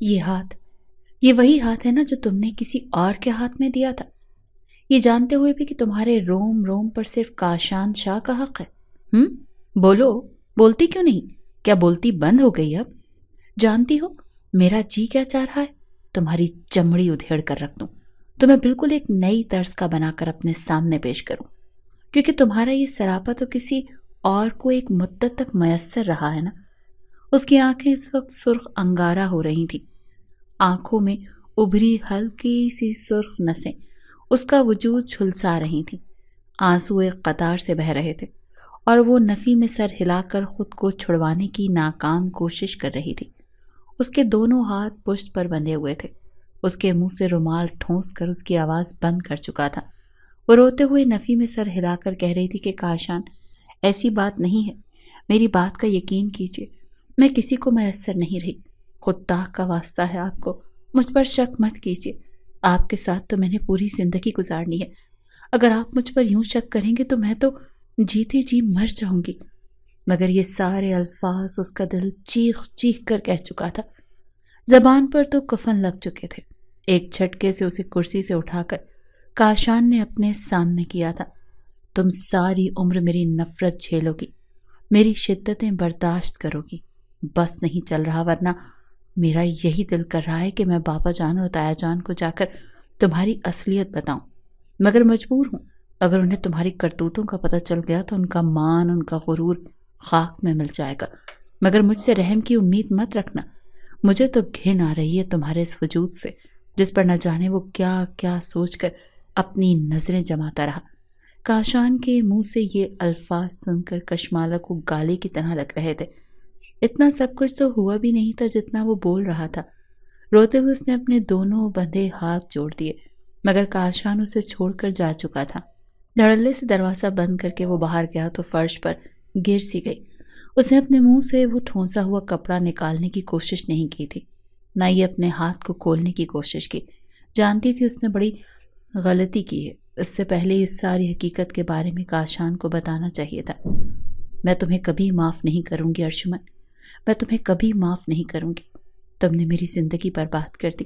یہ ہاتھ، یہ وہی ہاتھ ہے نا جو تم نے کسی اور کے ہاتھ میں دیا تھا، یہ جانتے ہوئے بھی کہ تمہارے روم روم پر صرف کاشان شاہ کا حق ہے۔ بولو، بولتی کیوں نہیں؟ کیا بولتی بند ہو گئی اب؟ جانتی ہو میرا جی کیا چاہ رہا ہے؟ تمہاری چمڑی ادھیڑ کر رکھ دوں، تمہیں بالکل ایک نئی طرز کا بنا کر اپنے سامنے پیش کروں، کیونکہ تمہارا یہ سراپا تو کسی اور کو ایک مدت تک میسر رہا ہے نا۔ اس کی آنکھیں اس وقت سرخ انگارہ ہو رہی تھیں، آنکھوں میں ابھری ہلکی سی سرخ نسیں اس کا وجود جھلسا رہی تھیں، آنسو ایک قطار سے بہہ رہے تھے اور وہ نفی میں سر ہلا کر خود کو چھڑوانے کی ناکام کوشش کر رہی تھی۔ اس کے دونوں ہاتھ پشت پر بندھے ہوئے تھے، اس کے منہ سے رومال ٹھونس کر اس کی آواز بند کر چکا تھا۔ وہ روتے ہوئے نفی میں سر ہلا کر کہہ رہی تھی کہ کاشان، ایسی بات نہیں ہے، میری بات کا یقین کیجیے، میں کسی کو میسر نہیں رہی، خدا کا واسطہ ہے آپ کو، مجھ پر شک مت کیجیے، آپ کے ساتھ تو میں نے پوری زندگی گزارنی ہے، اگر آپ مجھ پر یوں شک کریں گے تو میں تو جیتے جی مر جاؤں گی۔ مگر یہ سارے الفاظ اس کا دل چیخ چیخ کر کہہ چکا تھا، زبان پر تو کفن لگ چکے تھے۔ ایک جھٹکے سے اسے کرسی سے اٹھا کر کاشان نے اپنے سامنے کیا تھا۔ تم ساری عمر میری نفرت جھیلو گی، میری شدتیں برداشت کرو گی، بس نہیں چل رہا، ورنہ میرا یہی دل کر رہا ہے کہ میں بابا جان اور تایا جان کو جا کر تمہاری اصلیت بتاؤں، مگر مجبور ہوں، اگر انہیں تمہاری کرتوتوں کا پتہ چل گیا تو ان کا مان، ان کا غرور خاک میں مل جائے گا۔ مگر مجھ سے رحم کی امید مت رکھنا، مجھے تو گھن آ رہی ہے تمہارے اس وجود سے جس پر نہ جانے وہ کیا کیا سوچ کر اپنی نظریں جماتا رہا۔ کاشان کے منہ سے یہ الفاظ سن کر کشمالہ کو گالی کی طرح لگ رہے تھے۔ اتنا سب کچھ تو ہوا بھی نہیں تھا جتنا وہ بول رہا تھا۔ روتے ہوئے اس نے اپنے دونوں بندھے ہاتھ جوڑ دیے، مگر کاشان اسے چھوڑ کر جا چکا تھا۔ دھڑلے سے دروازہ بند کر کے وہ باہر گیا تو فرش پر گر سی گئی۔ اس نے اپنے منہ سے وہ ٹھونسا ہوا کپڑا نکالنے کی کوشش نہیں کی تھی، نہ یہ اپنے ہاتھ کو کھولنے کی کوشش کی۔ جانتی تھی اس نے بڑی غلطی کی ہے، اس سے پہلے اس ساری حقیقت کے بارے میں کاشان کو بتانا چاہیے تھا۔ میں تمہیں کبھی معاف نہیں کروں گی ارجمن، میں تمہیں کبھی معاف نہیں کروں گی، تم نے میری زندگی برباد کر دی،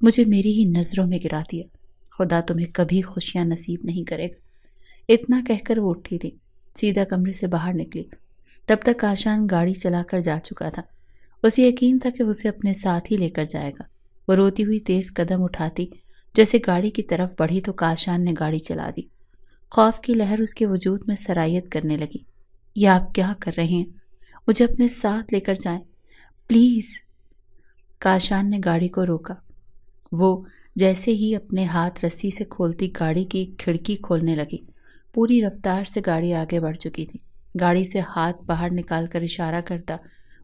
مجھے میری ہی نظروں میں گرا دیا، خدا تمہیں کبھی خوشیاں نصیب نہیں کرے گا۔ اتنا کہہ کر وہ اٹھی تھی، سیدھا کمرے سے باہر نکلی۔ تب تک کاشان گاڑی چلا کر جا چکا تھا، اسے یقین تھا کہ اسے اپنے ساتھ ہی لے کر جائے گا۔ وہ روتی ہوئی تیز قدم اٹھاتی جیسے گاڑی کی طرف بڑھی تو کاشان نے گاڑی چلا دی۔ خوف کی لہر اس کے وجود میں سرایت کرنے لگی۔ یہ آپ کیا کر رہے ہیں؟ مجھے اپنے ساتھ لے کر جائیں پلیز۔ کاشان نے گاڑی کو روکا۔ وہ جیسے ہی اپنے ہاتھ رسی سے کھولتی گاڑی کی کھڑکی کھولنے لگی، پوری رفتار سے گاڑی آگے بڑھ چکی تھی۔ گاڑی سے ہاتھ باہر نکال کر اشارہ کرتا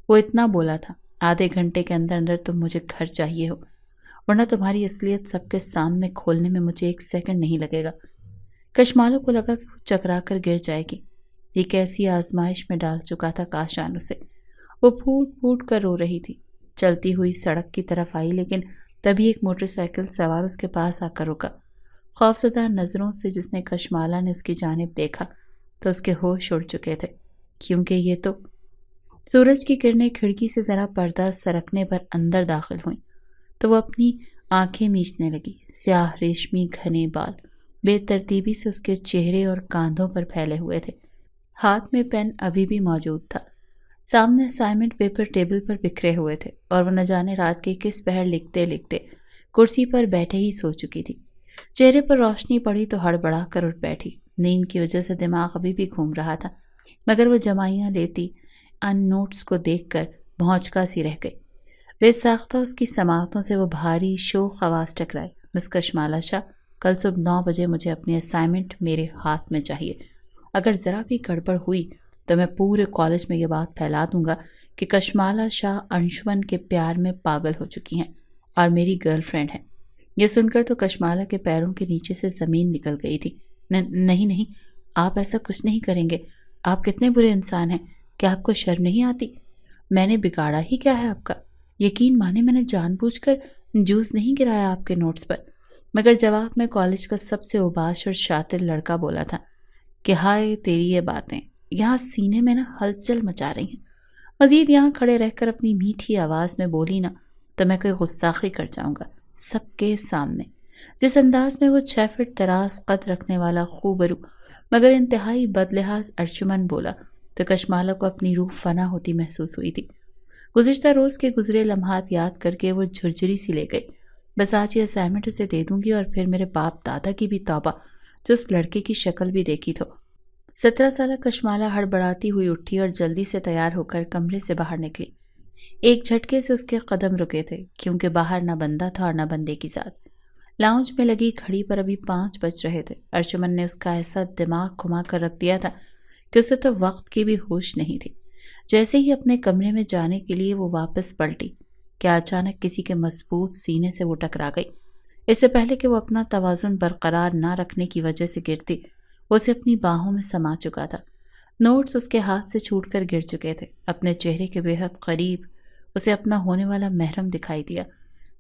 وہ اتنا بولا تھا، آدھے گھنٹے کے اندر اندر تم مجھے گھر چاہیے ہو، ورنہ تمہاری اصلیت سب کے سامنے کھولنے میں مجھے ایک سیکنڈ نہیں لگے گا۔ کشمالو کو لگا کہ وہ چکرا کر گر جائے گی، یہ کیسی آزمائش میں ڈال چکا تھا کاشان اسے۔ وہ پھوٹ پھوٹ کر رو رہی تھی، چلتی ہوئی سڑک کی طرف آئی، لیکن تبھی ایک موٹر سائیکل سوار اس کے پاس آ کر رکا۔ خوفزدہ نظروں سے جس نے کشمالہ نے اس کی جانب دیکھا تو اس کے ہوش اڑ چکے تھے، کیونکہ یہ تو سورج کی کرنیں کھڑکی سے ذرا پردہ سرکنے پر اندر داخل ہوئیں تو وہ اپنی آنکھیں میچنے لگی۔ سیاہ ریشمی گھنے بال بے ترتیبی سے اس کے چہرے اور کاندھوں پر پھیلے ہوئے تھے، ہاتھ میں پین ابھی بھی موجود تھا، سامنے اسائنمنٹ پیپر ٹیبل پر بکھرے ہوئے تھے، اور وہ نہ جانے رات کے کس پہر لکھتے لکھتے کرسی پر بیٹھے ہی سو چکی تھی۔ چہرے پر روشنی پڑی تو ہڑبڑا کر اٹھ بیٹھی، نیند کی وجہ سے دماغ ابھی بھی گھوم رہا تھا، مگر وہ جمائیاں لیتی ان نوٹس کو دیکھ کر بھونچکا سی رہ گئی۔ بے ساختہ اس کی سماعتوں سے وہ بھاری شوخ آواز ٹکرائی، مس کشمالہ شاہ، کل صبح 9 بجے مجھے اپنی اسائنمنٹ میرے ہاتھ میں چاہیے، اگر ذرا بھی گڑبڑ ہوئی تو میں پورے کالج میں یہ بات پھیلا دوں گا کہ کشمالہ شاہ انشمن کے پیار میں پاگل ہو چکی ہیں اور میری گرل فرینڈ ہے۔ یہ سن کر تو کشمالہ کے پیروں کے نیچے سے زمین نکل گئی تھی۔ نہیں نہیں، آپ ایسا کچھ نہیں کریں گے، آپ کتنے برے انسان ہیں، کیا آپ کو شرم نہیں آتی؟ میں نے بگاڑا ہی کیا ہے آپ کا؟ یقین مانے میں نے جان بوجھ کر جوس نہیں گرایا آپ کے نوٹس پر، مگر جواب میں کالج کا سب سے اوباش اور شاطر لڑکا بولا تھا کہ ہائے تیری یہ باتیں یہاں سینے میں نا ہلچل مچا رہی ہیں۔ مزید یہاں کھڑے رہ کر اپنی میٹھی آواز میں بولی نا، تو میں کوئی گستاخی کر جاؤں گا سب کے سامنے۔ جس انداز میں وہ 6 فٹ دراز قد رکھنے والا خوبرو مگر انتہائی بدلحاظ ارجمن بولا تو کشمالہ کو اپنی روح فنا ہوتی محسوس ہوئی تھی۔ گزشتہ روز کے گزرے لمحات یاد کر کے وہ جھرجھری سی لے گئی۔ بس آج یہ اسائنمنٹ اسے دے دوں گی اور پھر میرے باپ دادا کی بھی توبہ جو اس لڑکے کی شکل بھی دیکھی تو۔ 17 سالہ کشمالہ ہڑبڑاتی ہوئی اٹھی اور جلدی سے تیار ہو کر کمرے سے باہر نکلی۔ ایک جھٹکے سے اس کے قدم رکے تھے کیونکہ باہر نہ بندہ تھا اور نہ بندے کی ذات۔ لاؤنج میں لگی گھڑی پر ابھی 5 بج رہے تھے۔ ارجمن نے اس کا ایسا دماغ گھما کر رکھ دیا تھا کہ اسے تو وقت کی بھی ہوش نہیں تھی۔ جیسے ہی اپنے کمرے میں جانے کے لیے وہ واپس پلٹی کہ اچانک کسی کے مضبوط سینے سے وہ ٹکرا گئی۔ اس سے پہلے کہ وہ اپنا توازن برقرار نہ رکھنے کی وجہ سے گرتی، وہ اسے اپنی باہوں میں سما چکا تھا۔ نوٹس اس کے ہاتھ سے چھوٹ کر گر چکے تھے۔ اپنے چہرے کے بے حد قریب اسے اپنا ہونے والا محرم دکھائی دیا۔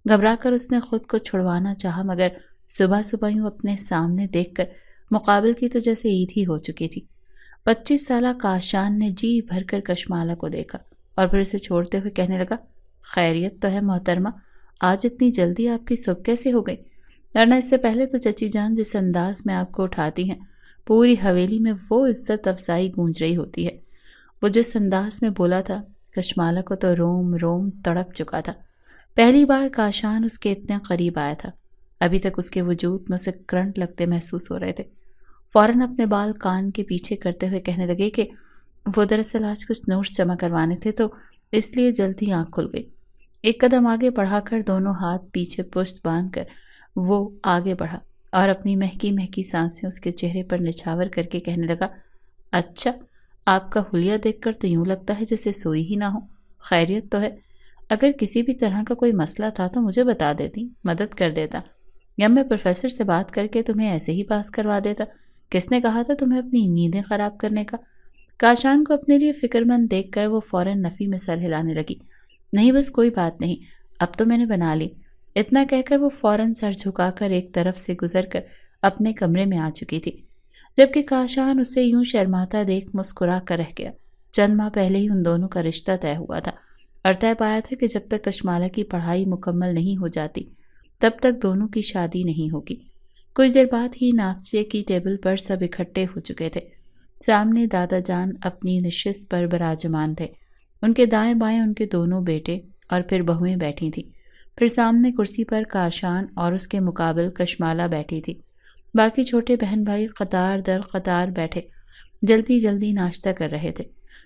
گھبرا کر اس نے خود کو چھڑوانا چاہا مگر صبح صبح یوں اپنے سامنے دیکھ کر مقابل کی تو جیسے عید ہی ہو چکی تھی۔ 25 سالہ کاشان نے جی بھر کر کشمالہ کو دیکھا اور پھر اسے چھوڑتے ہوئے کہنے لگا، خیریت تو ہے محترمہ، آج اتنی جلدی آپ کی صبح کیسے ہو گئی؟ ورنہ اس سے پہلے تو چچی جان جس انداز میں آپ کو اٹھاتی ہیں پوری حویلی میں وہ عزت افزائی گونج رہی ہوتی ہے۔ وہ جس انداز میں بولا تھا کشمالہ کو تو روم روم تڑپ چکا تھا۔ پہلی بار کاشان اس کے اتنے قریب آیا تھا۔ ابھی تک اس کے وجود میں اسے کرنٹ لگتے محسوس ہو رہے تھے۔ فوراً اپنے بال کان کے پیچھے کرتے ہوئے کہنے لگے کہ وہ دراصل آج کچھ نوٹس جمع کروانے تھے تو اس لیے جلدی آنکھ کھل گئی۔ ایک قدم آگے بڑھا کر دونوں ہاتھ پیچھے پشت باندھ کر وہ آگے بڑھا اور اپنی مہکی مہکی سانسیں اس کے چہرے پر نچھاور کر کے کہنے لگا، اچھا آپ کا حلیہ دیکھ کر تو یوں لگتا ہے جیسے سوئی ہی نہ ہو۔ خیریت تو ہے؟ اگر کسی بھی طرح کا کوئی مسئلہ تھا تو مجھے بتا دیتی، مدد کر دیتا، یا میں پروفیسر سے بات کر کے تمہیں ایسے ہی پاس کروا دیتا۔ کس نے کہا تھا تمہیں اپنی نیندیں خراب کرنے کا؟ کاشان کو اپنے لیے فکر مند دیکھ کر وہ فوراً نفی میں سر ہلانے لگی۔ نہیں بس کوئی بات نہیں، اب تو میں نے بنا لی۔ اتنا کہہ کر وہ فوراً سر جھکا کر ایک طرف سے گزر کر اپنے کمرے میں آ چکی تھی، جبکہ کاشان اسے یوں شرماتا دیکھ مسکرا کر رہ گیا۔ چند ماہ پہلے ہی ان دونوں کا رشتہ طے ہوا تھا اور طے پایا تھا کہ جب تک کشمالہ کی پڑھائی مکمل نہیں ہو جاتی تب تک دونوں کی شادی نہیں ہوگی۔ کچھ دیر بعد ہی ناشتے کی ٹیبل پر سب اکٹھے ہو چکے تھے۔ سامنے دادا جان اپنی نشست پر براجمان تھے۔ ان کے دائیں بائیں ان کے دونوں بیٹے اور پھر بہویں بیٹھی تھیں۔ پھر سامنے کرسی پر کاشان اور اس کے مقابل کشمالہ بیٹھی تھی۔ باقی چھوٹے بہن بھائی قطار در قطار بیٹھے جلدی جلدی ناشتہ کر رہے تھے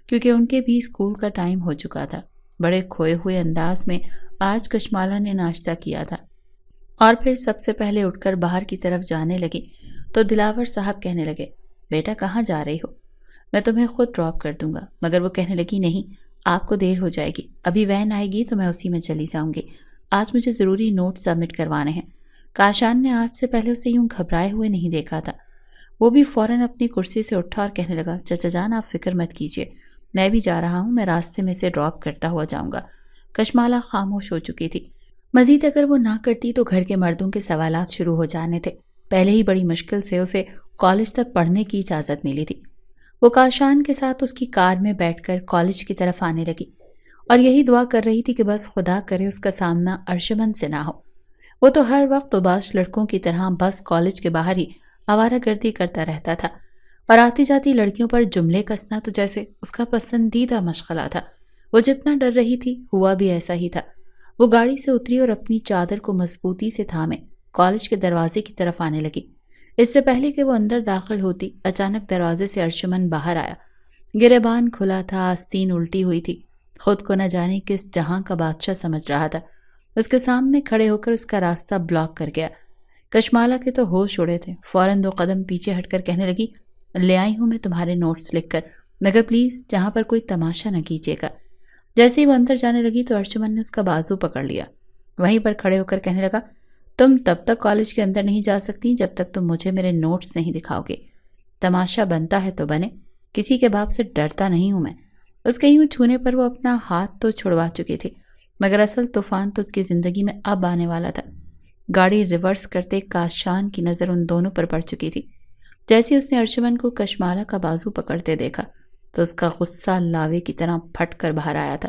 کیونکہ ان کے بھی اسکول کا ٹائم ہو چکا تھا۔ بڑے کھوئے ہوئے انداز میں آج کشمالہ نے ناشتہ کیا تھا اور پھر سب سے پہلے اٹھ کر باہر کی طرف جانے لگی تو دلاور صاحب کہنے لگے، بیٹا کہاں جا رہی ہو؟ میں تمہیں خود ڈراپ کر دوں گا۔ مگر وہ کہنے لگی، نہیں آپ کو دیر ہو جائے گی، ابھی وین آئے گی تو میں اسی میں چلی جاؤں گی، آج مجھے ضروری نوٹ سبمٹ کروانے ہیں۔ کاشان نے آج سے پہلے اسے یوں گھبرائے ہوئے نہیں دیکھا تھا۔ وہ بھی فوراً اپنی کرسی سے اٹھا اور کہنے لگا، چچا جان آپ فکر مت کیجیے، میں بھی جا رہا ہوں، میں راستے میں سے ڈراپ کرتا ہوا جاؤں گا۔ کشمالہ خاموش ہو چکی تھی۔ مزید اگر وہ نہ کرتی تو گھر کے مردوں کے سوالات شروع ہو جانے تھے۔ پہلے ہی بڑی مشکل سے اسے کالج تک پڑھنے کی اجازت ملی تھی۔ وہ کاشان کے ساتھ اس کی کار میں بیٹھ کر کالج کی طرف آنے لگی اور یہی دعا کر رہی تھی کہ بس خدا کرے اس کا سامنا ارجمن سے نہ ہو۔ وہ تو ہر وقت اوباش لڑکوں کی طرح بس کالج کے باہر ہی آوارہ گردی کرتا رہتا تھا اور آتی جاتی لڑکیوں پر جملے کسنا تو جیسے اس کا پسندیدہ مشغلہ تھا۔ وہ جتنا ڈر رہی تھی ہوا بھی ایسا ہی تھا۔ وہ گاڑی سے اتری اور اپنی چادر کو مضبوطی سے تھامے کالج کے دروازے کی طرف آنے لگی۔ اس سے پہلے کہ وہ اندر داخل ہوتی اچانک دروازے سے ارجمن باہر آیا۔ گریبان کھلا تھا، آستین الٹی ہوئی تھی، خود کو نہ جانے کس جہاں کا بادشاہ سمجھ رہا تھا۔ اس کے سامنے کھڑے ہو کر اس کا راستہ بلاک کر گیا۔ کشمالہ کے تو ہوش اڑے تھے۔ فوراً 2 قدم پیچھے ہٹ کر کہنے لگی، لے آئی ہوں میں تمہارے نوٹس لکھ کر، مگر پلیز جہاں پر کوئی تماشا نہ کیجیے گا۔ جیسے ہی وہ اندر جانے لگی تو ارجمن نے اس کا بازو پکڑ لیا، وہیں پر کھڑے ہو کر کہنے لگا، تم تب تک کالج کے اندر نہیں جا سکتی جب تک تم مجھے میرے نوٹس نہیں دکھاؤ گے۔ تماشا بنتا ہے تو بنے، کسی کے باپ سے ڈرتا نہیں ہوں میں۔ اس کے یوں چھونے پر وہ اپنا ہاتھ تو چھڑوا چکی تھی مگر اصل طوفان تو اس کی زندگی میں اب آنے والا تھا۔ گاڑی ریورس کرتے کاشان کی نظر ان دونوں پر پڑ چکی تھی۔ جیسے اس نے ارجمن کو کشمالہ کا بازو پکڑتے دیکھا تو اس کا غصہ لاوے کی طرح پھٹ کر باہر آیا تھا۔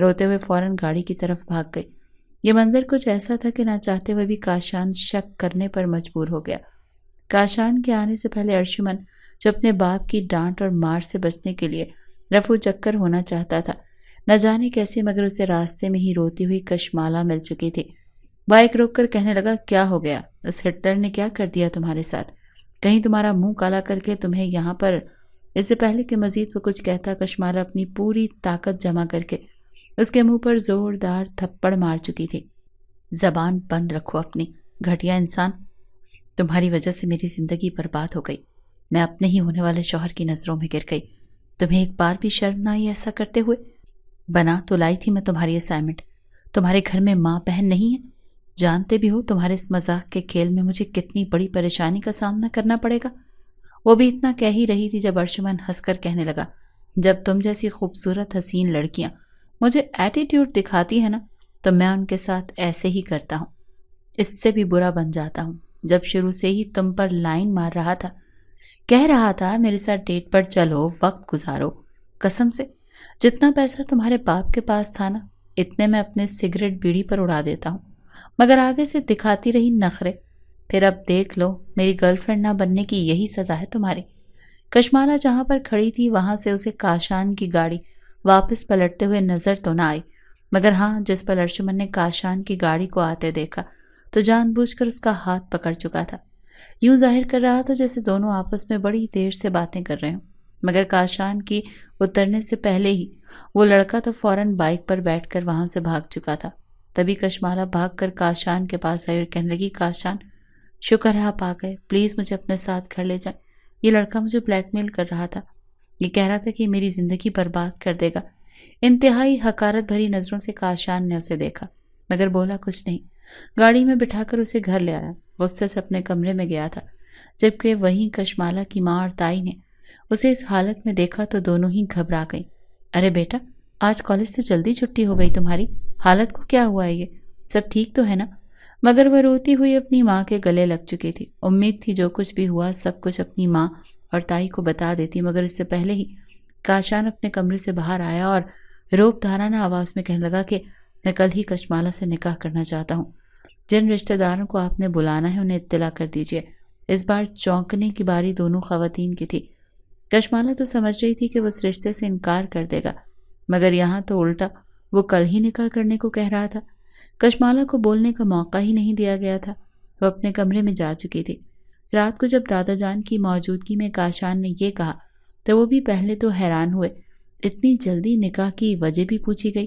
روتے ہوئے فوراً گاڑی کی طرف بھاگ گئی۔ یہ منظر کچھ ایسا تھا کہ نہ چاہتے ہوئے بھی کاشان شک کرنے پر مجبور ہو گیا۔ کاشان کے آنے سے پہلے ارشمن جو اپنے باپ کی ڈانٹ اور مار سے بچنے کے لیے رفو چکر ہونا چاہتا تھا، نہ جانے کیسے مگر اسے راستے میں ہی روتی ہوئی کشمالہ مل چکی تھی۔ بائک روک کر کہنے لگا، کیا ہو گیا؟ اس ہٹلر نے کیا کر دیا تمہارے ساتھ؟ کہیں تمہارا منہ کالا کر کے تمہیں یہاں پر… اس سے پہلے کہ مزید وہ کچھ کہتا، کشمالہ اپنی پوری طاقت جمع کر کے اس کے منہ پر زوردار تھپڑ مار چکی تھی۔ زبان بند رکھو اپنی، گھٹیا انسان! تمہاری وجہ سے میری زندگی برباد ہو گئی، میں اپنے ہی ہونے والے شوہر کی نظروں میں گر گئی۔ تمہیں ایک بار بھی شرم نہ آئی ایسا کرتے ہوئے؟ بنا تو لائی تھی میں تمہاری اسائنمنٹ، تمہارے گھر میں ماں بہن نہیں ہے؟ جانتے بھی ہو تمہارے اس مذاق کے کھیل میں مجھے کتنی بڑی پریشانی کا سامنا کرنا پڑے گا۔ وہ بھی اتنا کہہ ہی رہی تھی جب ارشمن ہنس کر کہنے لگا، جب تم جیسی خوبصورت حسین لڑکیاں مجھے ایٹیٹیوڈ دکھاتی ہیں نا تو میں ان کے ساتھ ایسے ہی کرتا ہوں، اس سے بھی برا بن جاتا ہوں۔ جب شروع سے ہی تم پر لائن مار رہا تھا، کہہ رہا تھا میرے ساتھ ڈیٹ پر چلو، وقت گزارو، قسم سے جتنا پیسہ تمہارے باپ کے پاس تھا نا اتنے میں اپنے سگریٹ بیڑی پر اڑا دیتا ہوں، مگر آگے سے دکھاتی رہی نخرے۔ پھر اب دیکھ لو، میری گرل فرینڈ نہ بننے کی یہی سزا ہے تمہاری۔ کشمالہ جہاں پر کھڑی تھی وہاں سے اسے کاشان کی گاڑی واپس پلٹتے ہوئے نظر تو نہ آئی، مگر ہاں جس پر ارشمن نے کاشان کی گاڑی کو آتے دیکھا تو جان بوجھ کر اس کا ہاتھ پکڑ چکا تھا، یوں ظاہر کر رہا تھا جیسے دونوں آپس میں بڑی دیر سے باتیں کر رہے ہوں۔ مگر کاشان کی اترنے سے پہلے ہی وہ لڑکا تو فوراً بائک پر بیٹھ کر وہاں سے بھاگ چکا تھا۔ تبھی کشمالہ بھاگ کر کاشان کے پاس آئی اور کہنے لگی، کاشان شکر ہے آپ آ گئے، پلیز مجھے اپنے ساتھ گھر لے جائیں۔ یہ لڑکا مجھے بلیک میل کر رہا تھا، یہ کہہ رہا تھا کہ میری زندگی برباد کر دے گا۔ انتہائی حقارت بھری نظروں سے کاشان نے اسے دیکھا مگر بولا کچھ نہیں۔ گاڑی میں بٹھا کر اسے گھر لے آیا، غصے سے اپنے کمرے میں گیا تھا، جبکہ وہیں کشمالہ کی ماں اور تائی نے اسے اس حالت میں دیکھا تو دونوں ہی گھبرا گئیں۔ ارے بیٹا، آج کالج سے جلدی چھٹی ہو گئی تمہاری، حالت کو کیا ہوا ہے؟ یہ سب ٹھیک تو ہے نا؟ مگر وہ روتی ہوئی اپنی ماں کے گلے لگ چکی تھی۔ امید تھی جو کچھ بھی ہوا سب کچھ اپنی ماں اور تائی کو بتا دیتی، مگر اس سے پہلے ہی کاشان اپنے کمرے سے باہر آیا اور روب دھارانہ آواز میں کہنے لگا کہ میں کل ہی کشمالہ سے نکاح کرنا چاہتا ہوں۔ جن رشتہ داروں کو آپ نے بلانا ہے انہیں اطلاع کر دیجیے۔ اس بار چونکنے کی باری دونوں خواتین کی تھی۔ کشمالہ تو سمجھ رہی تھی کہ وہ اس رشتے سے انکار کر دے گا، مگر یہاں تو الٹا وہ کل ہی نکاح کرنے کو کہہ رہا تھا۔ کشمالہ کو بولنے کا موقع ہی نہیں دیا گیا تھا، وہ اپنے کمرے میں جا چکی تھی۔ رات کو جب دادا جان کی موجودگی میں کاشان نے یہ کہا تو وہ بھی پہلے تو حیران ہوئے، اتنی جلدی نکاح کی وجہ بھی پوچھی گئی،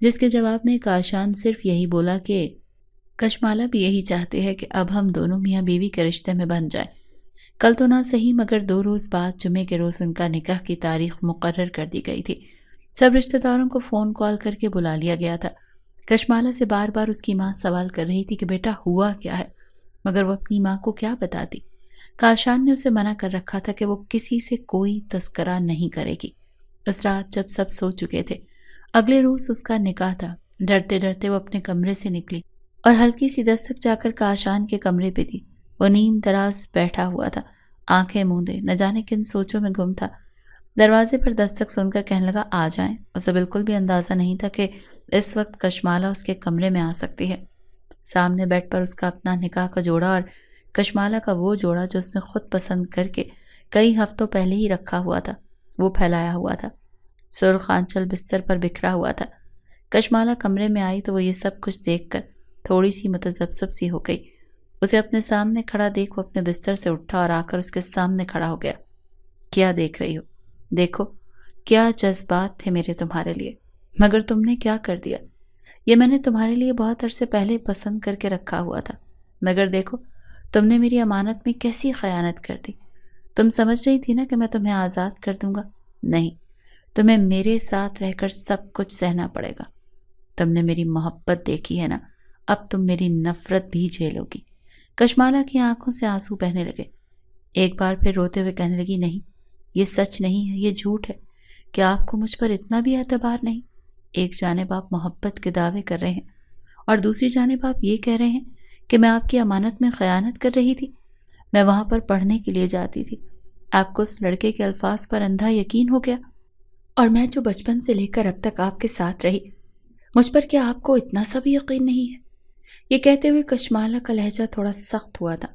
جس کے جواب میں کاشان صرف یہی بولا کہ کشمالہ بھی یہی چاہتے ہیں کہ اب ہم دونوں میاں بیوی کے رشتے میں بن جائیں۔ کل تو نہ صحیح مگر 2 روز بعد جمعے کے روز ان کا نکاح کی تاریخ مقرر کر دی گئی تھی۔ سب رشتہ داروں کو فون کال کر کے بلا لیا گیا تھا۔ کشمالہ سے بار بار اس کی ماں سوال کر رہی تھی کہ بیٹا ہوا کیا ہے، مگر وہ اپنی ماں کو کیا بتاتی۔ کاشان نے اسے منع کر رکھا تھا کہ وہ کسی سے کوئی تذکرہ نہیں کرے گی۔ اس رات جب سب سو چکے تھے، اگلے روز اس کا نکاح تھا، ڈرتے ڈرتے وہ اپنے کمرے سے نکلی اور ہلکی سی دستک جا کر کاشان کے کمرے پہ دی۔ وہ نیم دراز بیٹھا ہوا تھا، آنکھیں موندے، نہ جانے کن سوچوں میں گم تھا۔ دروازے پر دستک سن کر کہنے لگا، آ جائیں۔ اسے بالکل بھی اندازہ نہیں تھا کہ اس وقت کشمالہ اس کے کمرے میں آ سکتی ہے۔ سامنے بیڈ پر اس کا اپنا نکاح کا جوڑا اور کشمالہ کا وہ جوڑا جو اس نے خود پسند کر کے کئی ہفتوں پہلے ہی رکھا ہوا تھا، وہ پھیلایا ہوا تھا، سرخ آنچل بستر پر بکھرا ہوا تھا۔ کشمالہ کمرے میں آئی تو وہ یہ سب کچھ دیکھ کر تھوڑی سی متذبذب سی ہو گئی۔ اسے اپنے سامنے کھڑا دیکھ وہ اپنے بستر سے اٹھا اور آ کر اس کے سامنے کھڑا ہو گیا۔ کیا دیکھ رہی ہو؟ دیکھو کیا جذبات تھے میرے تمہارے لیے، مگر تم نے کیا کر دیا۔ یہ میں نے تمہارے لیے بہت عرصے پہلے پسند کر کے رکھا ہوا تھا، مگر دیکھو تم نے میری امانت میں کیسی خیانت کر دی۔ تم سمجھ رہی تھی نا کہ میں تمہیں آزاد کر دوں گا، نہیں، تمہیں میرے ساتھ رہ کر سب کچھ سہنا پڑے گا۔ تم نے میری محبت دیکھی ہے نا، اب تم میری نفرت بھی جھیلو گی۔ کشمالہ کی آنکھوں سے آنسو بہنے لگے۔ ایک بار پھر روتے ہوئے کہنے لگی، نہیں، یہ سچ نہیں ہے، یہ جھوٹ ہے۔ کیا آپ کو مجھ پر اتنا بھی اعتبار نہیں؟ ایک جانب آپ محبت کے دعوے کر رہے ہیں اور دوسری جانب آپ یہ کہہ رہے ہیں کہ میں آپ کی امانت میں خیانت کر رہی تھی۔ میں وہاں پر پڑھنے کے لیے جاتی تھی، آپ کو اس لڑکے کے الفاظ پر اندھا یقین ہو گیا، اور میں جو بچپن سے لے کر اب تک آپ کے ساتھ رہی، مجھ پر کیا آپ کو اتنا سا بھی یقین نہیں ہے؟ یہ کہتے ہوئے کشمالہ کا لہجہ تھوڑا سخت ہوا تھا،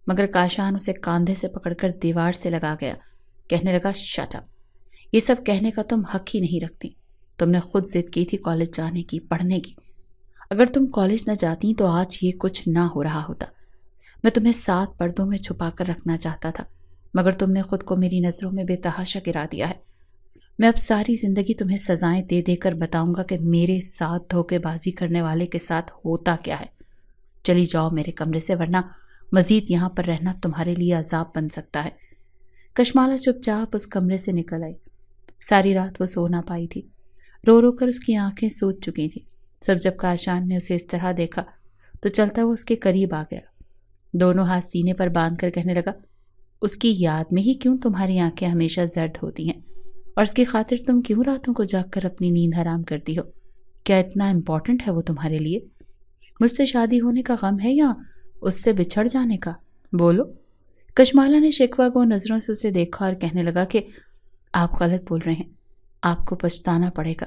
مگر کاشان اسے کاندھے سے پکڑ کر دیوار سے لگا گیا۔ کہنے لگا، شٹ اپ، یہ سب کہنے کا تم حق ہی نہیں رکھتی۔ تم نے خود ضد کی تھی کالج جانے کی، پڑھنے کی۔ اگر تم کالج نہ جاتی تو آج یہ کچھ نہ ہو رہا ہوتا۔ میں تمہیں 7 پردوں میں چھپا کر رکھنا چاہتا تھا، مگر تم نے خود کو میری نظروں میں بے تحاشا گرا دیا ہے۔ میں اب ساری زندگی تمہیں سزائیں دے دے کر بتاؤں گا کہ میرے ساتھ دھوکے بازی کرنے والے کے ساتھ ہوتا کیا ہے۔ چلی جاؤ میرے کمرے سے، ورنہ مزید یہاں پر رہنا تمہارے لیے عذاب بن سکتا ہے۔ کشمالہ چپ چاپ اس کمرے سے نکل آئی۔ ساری رات وہ سو نہ پائی تھی، رو رو کر اس کی آنکھیں سوج چکی تھیں۔ سب جب کاشان نے اسے اس طرح دیکھا تو چلتا وہ اس کے قریب آ گیا، دونوں ہاتھ سینے پر باندھ کر کہنے لگا، اس کی یاد میں ہی کیوں تمہاری آنکھیں ہمیشہ زرد ہوتی ہیں، اور اس کی خاطر تم کیوں راتوں کو جاگ کر اپنی نیند حرام کرتی ہو؟ کیا اتنا امپورٹنٹ ہے وہ تمہارے لیے؟ مجھ سے شادی ہونے کا غم ہے یا اس سے بچھڑ جانے کا؟ بولو۔ کشمالہ نے شکوہ گو نظروں سے اسے دیکھا اور کہنے لگا کہ آپ غلط بول رہے ہیں، آپ کو پچھتانا پڑے گا۔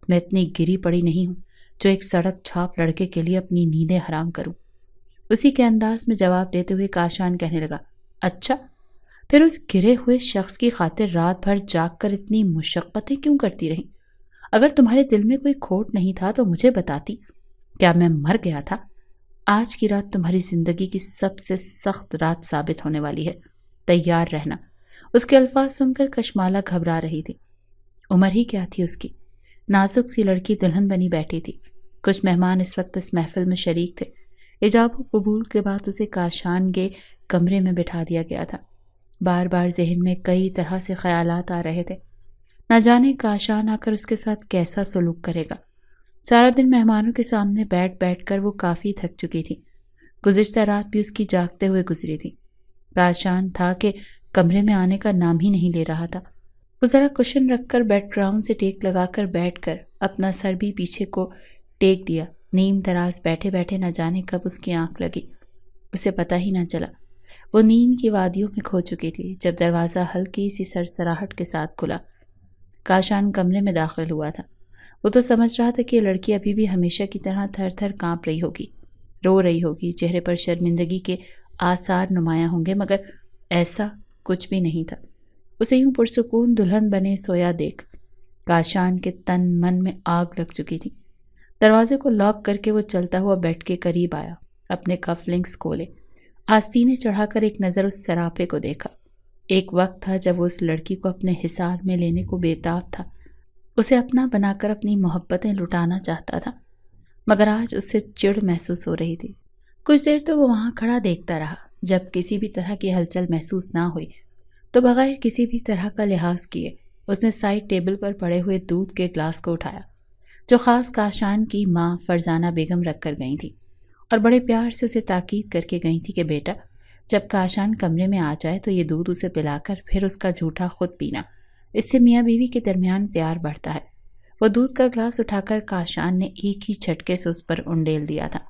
میں اتنی گری پڑی نہیں ہوں جو ایک سڑک چھاپ لڑکے کے لیے اپنی نیندیں حرام کروں۔ اسی کے انداز میں جواب دیتے ہوئے کاشان کہنے لگا، اچھا، پھر اس گرے ہوئے شخص کی خاطر رات بھر جاگ کر اتنی مشقتیں کیوں کرتی رہیں؟ اگر تمہارے دل میں کوئی کھوٹ نہیں تھا تو مجھے بتاتی۔ کیا میں مر گیا تھا؟ آج کی رات تمہاری زندگی کی سب سے سخت رات ثابت ہونے والی ہے، تیار رہنا۔ اس کے الفاظ سن کر کشمالہ گھبرا رہی تھی۔ عمر ہی کیا تھی اس کی، نازک سی لڑکی دلہن بنی بیٹھی تھی۔ کچھ مہمان اس وقت اس محفل میں شریک تھے۔ ایجاب و قبول کے بعد اسے کاشان کے کمرے میں بٹھا دیا گیا تھا۔ بار بار ذہن میں کئی طرح سے خیالات آ رہے تھے، نہ جانے کاشان آ کر اس کے ساتھ کیسا سلوک کرے گا۔ سارا دن مہمانوں کے سامنے بیٹھ بیٹھ کر وہ کافی تھک چکی تھی۔ گزشتہ رات بھی اس کی جاگتے ہوئے گزری تھی۔ کاشان تھا کہ کمرے میں آنے کا نام ہی نہیں لے رہا تھا۔ وہ ذرا کشن رکھ کر بیڈ گراؤنڈ سے ٹیک لگا کر بیٹھ کر اپنا سر بھی پیچھے کو ٹیک دیا۔ نیم دراز بیٹھے بیٹھے نہ جانے کب اس کی آنکھ لگی، اسے پتہ ہی نہ چلا۔ وہ نیند کی وادیوں میں کھو چکی تھی جب دروازہ ہلکی سی سرسراہٹ کے ساتھ کھلا۔ کاشان کمرے میں داخل ہوا تھا۔ وہ تو سمجھ رہا تھا کہ یہ لڑکی ابھی بھی ہمیشہ کی طرح تھر تھر کانپ رہی ہوگی، رو رہی ہوگی، چہرے پر شرمندگی کے آثار نمایاں ہوں گے، مگر ایسا کچھ بھی نہیں تھا۔ اسے یوں پرسکون دلہن بنے سویا دیکھ کاشان کے تن من میں آگ لگ چکی تھی۔ دروازے کو لاک کر کے وہ چلتا ہوا بیڈ کے قریب آیا، اپنے کف لنکس کھولے، آستینے چڑھا کر ایک نظر اس سراپے کو دیکھا۔ ایک وقت تھا جب وہ اس لڑکی کو اپنے حصار میں لینے کو بےتاب تھا، اسے اپنا بنا کر اپنی محبتیں لٹانا چاہتا تھا، مگر آج اس سے چڑ محسوس ہو رہی تھی۔ کچھ دیر تو وہ وہاں کھڑا دیکھتا رہا۔ جب کسی بھی طرح کی ہلچل محسوس نہ ہوئی تو بغیر کسی بھی طرح کا لحاظ کیے اس نے سائڈ ٹیبل پر پڑے ہوئے دودھ کے گلاس کو اٹھایا جو خاص کاشان کی ماں فرزانہ بیگم رکھ کر گئی تھی، اور بڑے پیار سے اسے تاکید کر کے گئی تھی کہ بیٹا، جب کاشان کمرے میں آ جائے تو یہ دودھ اسے پلا کر پھر اس کا جھوٹا خود پینا، اس سے میاں بیوی کے درمیان پیار بڑھتا ہے۔ وہ دودھ کا گلاس اٹھا کر کاشان نے ایک ہی جھٹکے سے اس پر انڈیل دیا تھا۔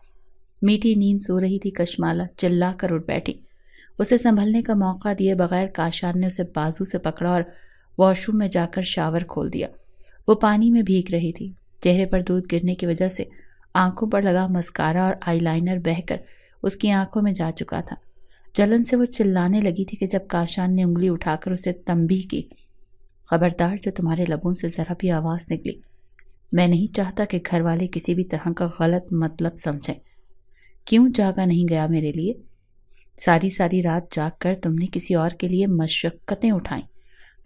میٹھی نیند سو رہی تھی کشمالہ چلا کر اٹھ بیٹھی۔ اسے سنبھلنے کا موقع دیے بغیر کاشان نے اسے بازو سے پکڑا اور واش روم میں جا کر شاور کھول دیا۔ وہ پانی میں بھیگ رہی تھی، چہرے پر دودھ گرنے کی وجہ سے آنکھوں پر لگا مسکارا اور آئی لائنر بہہ کر اس کی آنکھوں میں جا چکا تھا۔ جلن سے وہ چلانے لگی تھی کہ جب کاشان نے انگلی اٹھا کر اسے تنبیہ کی، خبردار جو تمہارے لبوں سے ذرا بھی آواز نکلی، میں نہیں چاہتا کہ گھر والے کسی بھی طرح کا غلط مطلب سمجھیں۔ کیوں جاگا نہیں گیا میرے لیے؟ ساری ساری رات جاگ کر تم نے کسی اور کے لیے مشقتیں اٹھائیں،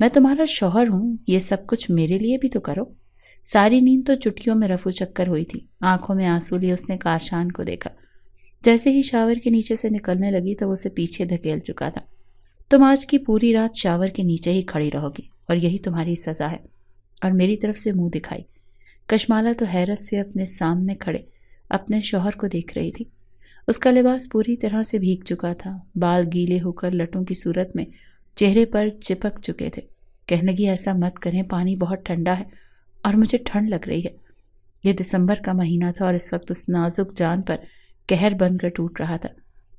میں تمہارا شوہر ہوں، یہ سب کچھ میرے لیے بھی تو کرو۔ ساری نیند تو چٹکیوں میں رفو چکر ہوئی تھی۔ آنکھوں میں آنسو لیے اس نے کاشان کو دیکھا۔ جیسے ہی شاور کے نیچے سے نکلنے لگی تو وہ اسے پیچھے دھکیل چکا تھا۔ تم آج کی پوری رات شاور کے نیچے ہی کھڑی رہو گی اور یہی تمہاری سزا ہے، اور میری طرف سے منہ دکھائی۔ کشمالہ تو حیرت سے اپنے سامنے کھڑے اپنے شوہر کو دیکھ رہی تھی۔ اس کا لباس پوری طرح سے بھیگ چکا تھا، بال گیلے ہو کر لٹوں کی صورت میں چہرے پر چپک چکے تھے۔ کہنے لگی، ایسا مت کریں، پانی بہت ٹھنڈا ہے اور مجھے ٹھنڈ لگ رہی ہے۔ یہ دسمبر کا مہینہ تھا اور اس وقت اس نازک جان پر قہر بن کر ٹوٹ رہا تھا۔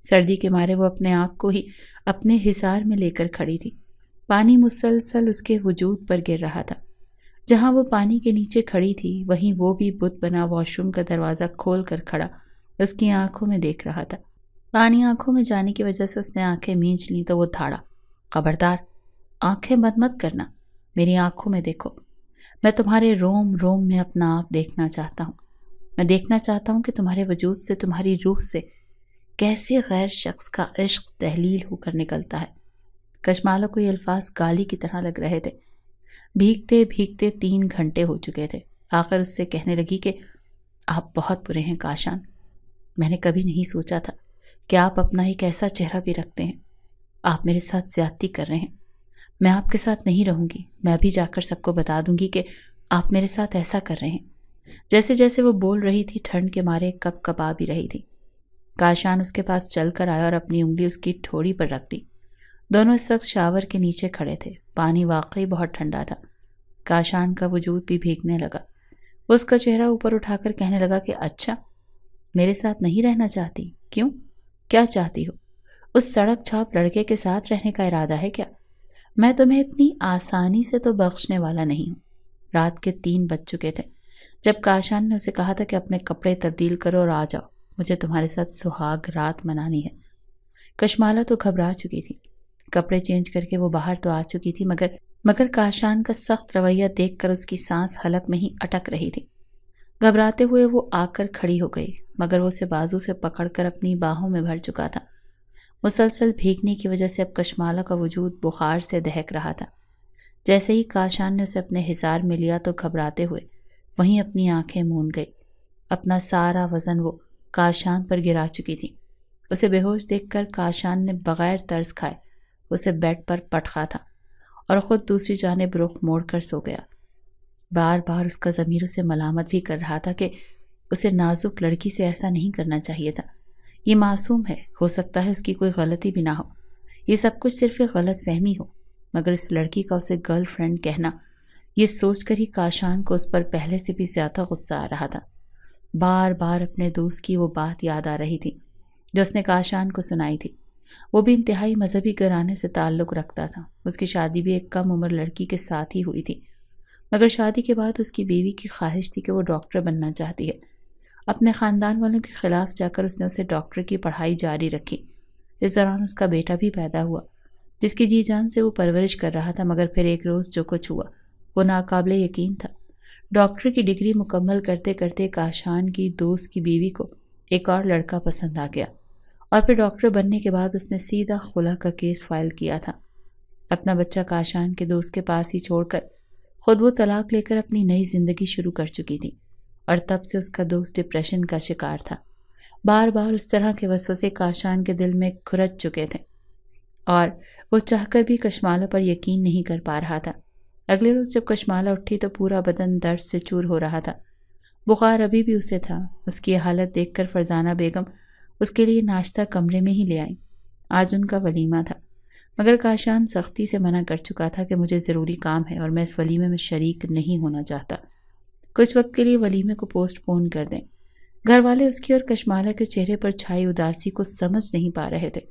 سردی کے مارے وہ اپنے آپ کو ہی اپنے حصار میں لے کر کھڑی تھی۔ پانی مسلسل اس کے وجود پر گر رہا تھا۔ جہاں وہ پانی کے نیچے کھڑی تھی وہیں وہ بھی بت بنا واش روم کا دروازہ کھول کر کھڑا اس کی آنکھوں میں دیکھ رہا تھا۔ پانی آنکھوں میں جانے کی وجہ سے اس نے آنکھیں مینچ لیں تو وہ دھاڑا، خبردار، آنکھیں بند مت کرنا، میری آنکھوں میں دیکھو، میں تمہارے روم روم میں اپنا آپ دیکھنا چاہتا ہوں، میں دیکھنا چاہتا ہوں کہ تمہارے وجود سے، تمہاری روح سے کیسے غیر شخص کا عشق تحلیل ہو کر نکلتا ہے۔ کشمالہ کو یہ الفاظ گالی کی طرح لگ رہے تھے۔ بھیگتے بھیگتے 3 گھنٹے ہو چکے تھے۔ آخر اس سے کہنے لگی کہ آپ بہت برے ہیں کاشان، میں نے کبھی نہیں سوچا تھا کہ آپ اپنا ایک ایسا چہرہ بھی رکھتے ہیں۔ آپ میرے ساتھ زیادتی کر رہے ہیں، میں آپ کے ساتھ نہیں رہوں گی، میں ابھی جا کر سب کو بتا دوں گی کہ آپ میرے ساتھ ایسا کر رہے ہیں۔ جیسے جیسے وہ بول رہی تھی ٹھنڈ کے مارے کپ کپا بھی رہی تھی۔ کاشان اس کے پاس چل کر آیا اور اپنی انگلی اس کی ٹھوڑی پر رکھ دی۔ دونوں اس وقت شاور کے نیچے کھڑے تھے۔ پانی واقعی بہت ٹھنڈا تھا۔ کاشان کا وجود بھی بھیگنے لگا۔ وہ اس کا چہرہ اوپر اٹھا کر کہنے لگا کہ اچھا، میرے ساتھ نہیں رہنا چاہتی؟ کیوں؟ کیا چاہتی ہو؟ اس سڑک چھاپ لڑکے کے ساتھ رہنے کا ارادہ ہے کیا؟ میں تمہیں اتنی آسانی سے تو بخشنے والا نہیں ہوں۔ رات کے 3 بج چکے تھے جب کاشان نے اسے کہا تھا کہ اپنے کپڑے تبدیل کرو اور آ جاؤ، مجھے تمہارے ساتھ سہاگ رات منانی ہے۔ کشمالہ تو گھبرا چکی تھی۔ کپڑے چینج کر کے وہ باہر تو آ چکی تھی مگر کاشان کا سخت رویہ دیکھ کر اس کی سانس حلق میں ہی اٹک رہی تھی۔ گھبراتے ہوئے وہ آ کر کھڑی ہو گئی مگر وہ اسے بازو سے پکڑ کر اپنی باہوں میں بھر چکا تھا۔ مسلسل بھیگنے کی وجہ سے اب کشمالہ کا وجود بخار سے دہک رہا تھا۔ جیسے ہی کاشان نے اسے اپنے حصار میں لیا تو گھبراتے ہوئے وہیں اپنی آنکھیں موند گئی۔ اپنا سارا وزن وہ کاشان پر گرا چکی تھی۔ اسے بے ہوش دیکھ کر کاشان نے بغیر طرز کھائے اسے بیڈ پر پٹخا تھا اور خود دوسری جانب رخ موڑ کر سو گیا۔ بار بار اس کا ضمیر اسے ملامت بھی کر رہا تھا کہ اسے نازک لڑکی سے ایسا نہیں کرنا چاہیے تھا۔ یہ معصوم ہے، ہو سکتا ہے اس کی کوئی غلطی بھی نہ ہو، یہ سب کچھ صرف ایک غلط فہمی ہو، مگر اس لڑکی کا اسے گرل فرینڈ کہنا، یہ سوچ کر ہی کاشان کو اس پر پہلے سے بھی زیادہ غصہ آ رہا تھا۔ بار بار اپنے دوست کی وہ بات یاد آ رہی تھی جو اس نے کاشان کو سنائی تھی۔ وہ بھی انتہائی مذہبی گھرانے سے تعلق رکھتا تھا۔ اس کی شادی بھی ایک کم عمر لڑکی کے ساتھ ہی ہوئی تھی، مگر شادی کے بعد اس کی بیوی کی خواہش تھی کہ وہ ڈاکٹر بننا چاہتی ہے۔ اپنے خاندان والوں کے خلاف جا کر اس نے اسے ڈاکٹر کی پڑھائی جاری رکھی۔ اس دوران اس کا بیٹا بھی پیدا ہوا جس کی جی جان سے وہ پرورش کر رہا تھا، مگر پھر ایک روز جو کچھ ہوا وہ ناقابل یقین تھا۔ ڈاکٹر کی ڈگری مکمل کرتے کرتے کاشان کی دوست کی بیوی کو ایک اور لڑکا پسند آ گیا اور پھر ڈاکٹر بننے کے بعد اس نے سیدھا خلا کا کیس فائل کیا تھا۔ اپنا بچہ کاشان کے دوست کے پاس ہی چھوڑ کر خود وہ طلاق لے کر اپنی نئی زندگی شروع کر چکی تھی اور تب سے اس کا دوست ڈپریشن کا شکار تھا۔ بار بار اس طرح کے وسوسے کاشان کے دل میں کھرچ چکے تھے اور وہ چاہ کر بھی کشمالہ پر یقین نہیں کر پا رہا تھا۔ اگلے روز جب کشمالہ اٹھی تو پورا بدن درد سے چور ہو رہا تھا۔ بخار ابھی بھی اسے تھا۔ اس کی حالت دیکھ کر فرزانہ بیگم اس کے لیے ناشتہ کمرے میں ہی لے آئیں۔ آج ان کا ولیمہ تھا مگر کاشان سختی سے منع کر چکا تھا کہ مجھے ضروری کام ہے اور میں اس ولیمے میں شریک نہیں ہونا چاہتا، کچھ وقت کے لیے ولیمے کو پوسٹ پون کر دیں۔ گھر والے اس کی اور کشمالہ کے چہرے پر چھائی اداسی کو سمجھ نہیں پا رہے تھے۔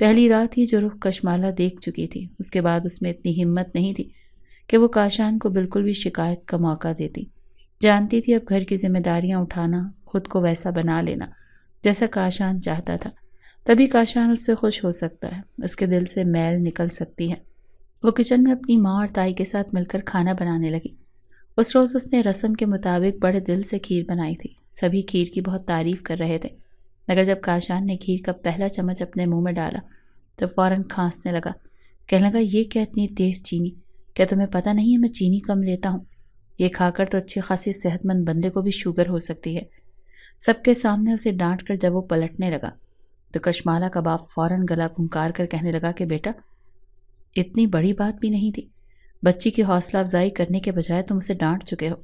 پہلی رات ہی جو رخ کشمالہ دیکھ چکی تھی اس کے بعد اس میں اتنی ہمت نہیں تھی کہ وہ کاشان کو بالکل بھی شکایت کا موقع دیتی۔ جانتی تھی اب گھر کی ذمہ داریاں اٹھانا، خود کو ویسا بنا لینا جیسا کاشان چاہتا تھا، تبھی کاشان اس سے خوش ہو سکتا ہے، اس کے دل سے میل نکل سکتی ہے۔ وہ کچن میں اپنی ماں اور تائی کے ساتھ مل کر کھانا بنانے لگی۔ اس روز اس نے رسم کے مطابق بڑے دل سے کھیر بنائی تھی۔ سبھی کھیر کی بہت تعریف کر رہے تھے، مگر جب کاشان نے کھیر کا پہلا چمچ اپنے منہ میں ڈالا تو فوراً کھانسنے لگا۔ کہنے لگا، یہ کیا اتنی تیز چینی؟ کیا تمہیں پتہ نہیں ہے میں چینی کم لیتا ہوں؟ یہ کھا کر تو اچھی خاصی صحت مند بندے کو بھی شوگر ہو سکتی ہے۔ سب کے سامنے اسے ڈانٹ کر جب وہ پلٹنے لگا تو کشمالہ کا باپ فوراً گلا پھنکار کر کہنے لگا کہ بیٹا، اتنی بڑی بات بھی نہیں تھی، بچی کی حوصلہ افزائی کرنے کے بجائے تم اسے ڈانٹ چکے ہو۔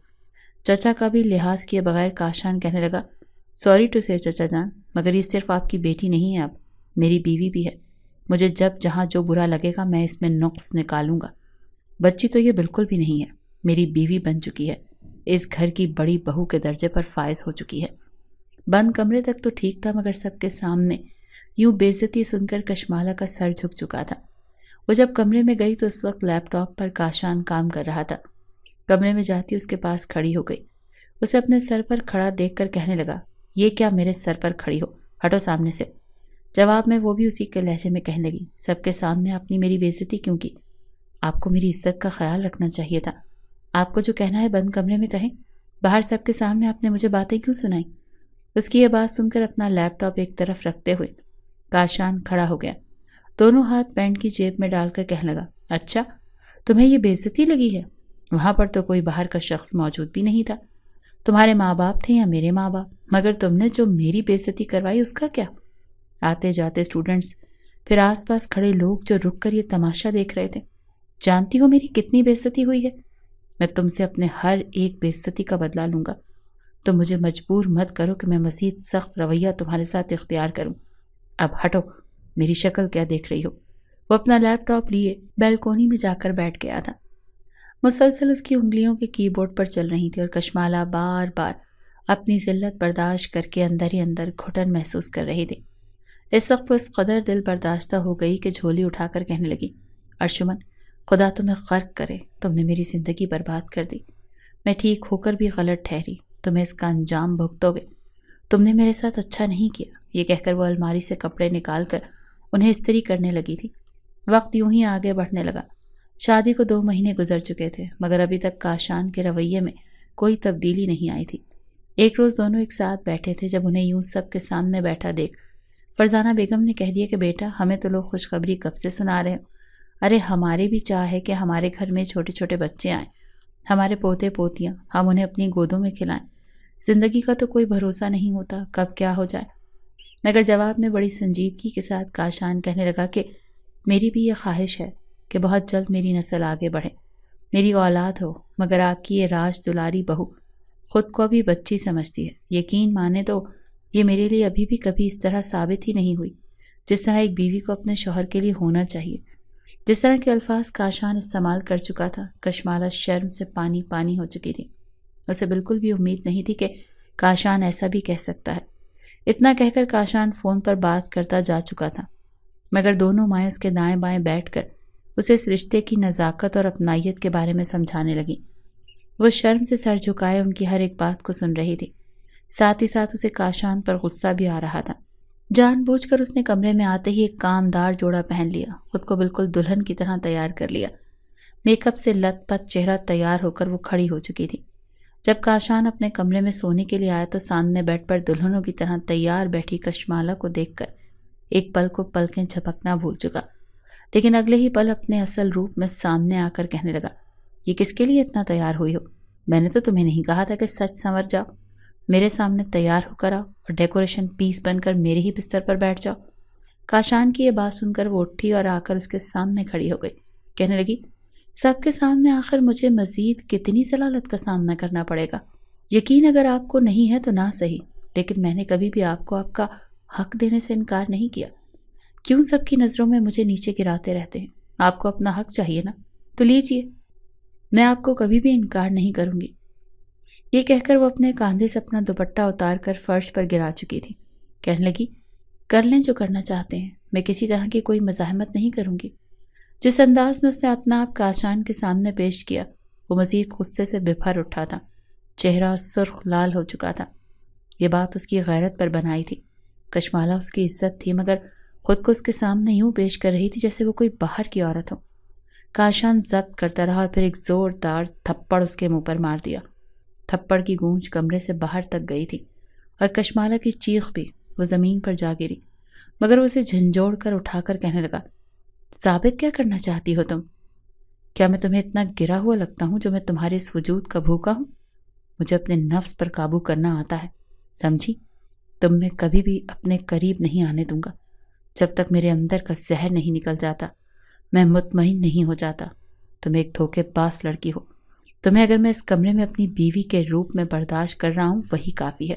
چچا کا بھی لحاظ کیے بغیر کاشان کہنے لگا، سوری ٹو سے چچا جان، مگر یہ صرف آپ کی بیٹی نہیں ہے، اب میری بیوی بھی ہے۔ مجھے جب جہاں جو برا لگے گا میں اس میں نقص نکالوں گا۔ بچی تو یہ بالکل بھی نہیں ہے، میری بیوی بن چکی ہے، اس گھر کی بڑی بہو کے درجے پر فائز ہو چکی ہے۔ بند کمرے تک تو ٹھیک تھا مگر سب کے سامنے یوں بے عزتی سن کر کشمالہ کا سر جھک چکا تھا۔ وہ جب کمرے میں گئی تو اس وقت لیپ ٹاپ پر کاشان کام کر رہا تھا۔ کمرے میں جاتی اس کے پاس کھڑی ہو گئی. اسے اپنے سر پر کھڑا دیکھ کر کہنے لگا، یہ کیا میرے سر پر کھڑی ہو، ہٹو سامنے سے. جواب میں وہ بھی اسی کے لہجے میں کہنے لگی، سب کے سامنے آپ نے میری بے عزتی کیوں کی؟ آپ کو میری عزت کا خیال رکھنا چاہیے تھا. آپ کو جو کہنا ہے بند کمرے میں کہیں. باہر سب کے سامنے آپ نے مجھے باتیں کیوں سنائیں؟ اس کی یہ بات سن کر اپنا لیپ ٹاپ ایک طرف رکھتے ہوئے کاشان کھڑا ہو گیا. دونوں ہاتھ پینٹ کی جیب میں ڈال کر کہنے لگا، اچھا تمہیں یہ بے عزتی لگی ہے؟ وہاں پر تو کوئی باہر کا شخص موجود بھی نہیں تھا. تمہارے ماں باپ تھے یا میرے ماں باپ، مگر تم نے جو میری بے عزتی کروائی اس کا کیا؟ آتے جاتے اسٹوڈنٹس، پھر آس پاس کھڑے لوگ جو رک کر یہ تماشا دیکھ رہے تھے. جانتی ہو میری کتنی بے عزتی ہوئی ہے؟ میں تم سے اپنے ہر ایک بے عزتی کا بدلہ لوں گا. تم مجھے مجبور مت کرو کہ میں مزید سخت رویہ تمہارے ساتھ اختیار کروں. اب ہٹو، میری شکل کیا دیکھ رہی ہو؟ وہ اپنا لیپ ٹاپ لیے بیلکونی میں جا کر بیٹھ گیا تھا. مسلسل اس کی انگلیوں کے کی بورڈ پر چل رہی تھی اور کشمالہ بار بار اپنی ذلت برداشت کر کے اندر ہی اندر گھٹن محسوس کر رہی تھی. اس وقت وہ اس قدر دل برداشتہ ہو گئی کہ جھولی اٹھا کر کہنے لگی، ارشمن خدا تمہیں غرق کرے، تم نے میری زندگی برباد کر دی. میں ٹھیک ہو کر بھی غلط ٹھہری، تمہیں اس کا انجام بھگتو گے. تم نے میرے ساتھ اچھا نہیں کیا. یہ کہہ کر وہ الماری سے کپڑے نکال کر انہیں استری کرنے لگی تھی. وقت یوں ہی آگے بڑھنے لگا. شادی کو 2 مہینے گزر چکے تھے مگر ابھی تک کاشان کے رویے میں کوئی تبدیلی نہیں آئی تھی. ایک روز دونوں ایک ساتھ بیٹھے تھے جب انہیں یوں سب کے سامنے بیٹھا دیکھ فرزانہ بیگم نے کہہ دیا کہ بیٹا ہمیں تو لوگ خوشخبری کب سے سنا رہے ہو. ارے ہمارے بھی چاہ ہے کہ ہمارے گھر میں چھوٹے چھوٹے بچے آئیں، ہمارے پوتے پوتیاں، ہم انہیں اپنی گودوں میں کھلائیں. زندگی کا تو کوئی بھروسہ نہیں ہوتا کب کیا ہو جائے. مگر جواب میں بڑی سنجیدگی کے ساتھ کاشان کہنے لگا کہ میری بھی یہ خواہش ہے کہ بہت جلد میری نسل آگے بڑھے، میری اولاد ہو. مگر آپ کی یہ راج دلاری بہو خود کو ابھی بچی سمجھتی ہے. یقین مانے تو یہ میرے لیے ابھی بھی کبھی اس طرح ثابت ہی نہیں ہوئی جس طرح ایک بیوی کو اپنے شوہر کے لیے ہونا چاہیے. جس طرح کے الفاظ کاشان استعمال کر چکا تھا، کشمالہ شرم سے پانی پانی ہو چکی تھی. اسے بالکل بھی امید نہیں تھی کہ کاشان ایسا بھی کہہ سکتا ہے. اتنا کہہ کر کاشان فون پر بات کرتا جا چکا تھا مگر دونوں مائیں اس کے دائیں بائیں بیٹھ کر اسے اس رشتے کی نزاکت اور اپنائیت کے بارے میں سمجھانے لگی. وہ شرم سے سر جھکائے ان کی ہر ایک بات کو سن رہی تھی. ساتھ ہی ساتھ اسے کاشان پر غصہ بھی آ رہا تھا. جان بوجھ کر اس نے کمرے میں آتے ہی ایک کامدار جوڑا پہن لیا، خود کو بالکل دلہن کی طرح تیار کر لیا. میک اپ سے لت پت چہرہ تیار ہو کر وہ کھڑی ہو چکی تھی. جب کاشان اپنے کمرے میں سونے کے لیے آیا تو سامنے بیڈ پر دلہنوں کی طرح تیار بیٹھی کشمالہ کو دیکھ کر ایک پل کو پلکیں جھپکنا بھول چکا، لیکن اگلے ہی پل اپنے اصل روپ میں سامنے آ کر کہنے لگا، یہ کس کے لیے اتنا تیار ہوئی ہو؟ میں نے تو تمہیں نہیں کہا تھا کہ سچ سنور جاؤ، میرے سامنے تیار ہو کر آؤ اور ڈیکوریشن پیس بن کر میرے ہی بستر پر بیٹھ جاؤ. کاشان کی یہ بات سن کر وہ اٹھی اور آ کر اس کے سامنے کھڑی ہو گئی. کہنے لگی، سب کے سامنے آخر مجھے مزید کتنی ضلالت کا سامنا کرنا پڑے گا؟ یقین اگر آپ کو نہیں ہے تو نہ صحیح، لیکن میں نے کبھی بھی آپ کو آپ کا حق دینے سے انکار نہیں کیا. کیوں سب کی نظروں میں مجھے نیچے گراتے رہتے ہیں؟ آپ کو اپنا حق چاہیے نا، تو لیجئے، میں آپ کو کبھی بھی انکار نہیں کروں گی. یہ کہہ کر وہ اپنے کاندھے سے اپنا دوپٹہ اتار کر فرش پر گرا چکی تھی. کہنے لگی، کر لیں جو کرنا چاہتے ہیں، میں کسی طرح کی کوئی مزاحمت نہیں کروں گی. جس انداز میں اس نے اپنا آپ کاشان کے سامنے پیش کیا وہ مزید غصے سے بپھر اٹھا تھا. چہرہ سرخ لال ہو چکا تھا. یہ بات اس کی غیرت پر بنائی تھی. کشمالہ اس کی عزت تھی مگر خود کو اس کے سامنے یوں پیش کر رہی تھی جیسے وہ کوئی باہر کی عورت ہو. کاشان ضبط کرتا رہا اور پھر ایک زوردار تھپڑ اس کے منہ پر مار دیا. تھپڑ کی گونج کمرے سے باہر تک گئی تھی اور کشمالہ کی چیخ بھی وہ زمین پر جا گری. مگر وہ اسے جھنجھوڑ کر اٹھا کر کہنے لگا، ثابت کیا کرنا چاہتی ہو تم؟ کیا میں تمہیں اتنا گرا ہوا لگتا ہوں جو میں تمہارے اس وجود کا بھوکا ہوں؟ مجھے اپنے نفس پر قابو کرنا آتا ہے، سمجھی؟ تم میں کبھی بھی اپنے قریب نہیں آنے دوں گا جب تک میرے اندر کا زہر نہیں نکل جاتا. میں مطمئن نہیں ہو جاتا. تم ایک دھوکے باز لڑکی ہو. تمہیں اگر میں اس کمرے میں اپنی بیوی کے روپ میں برداشت کر رہا ہوں وہی کافی ہے.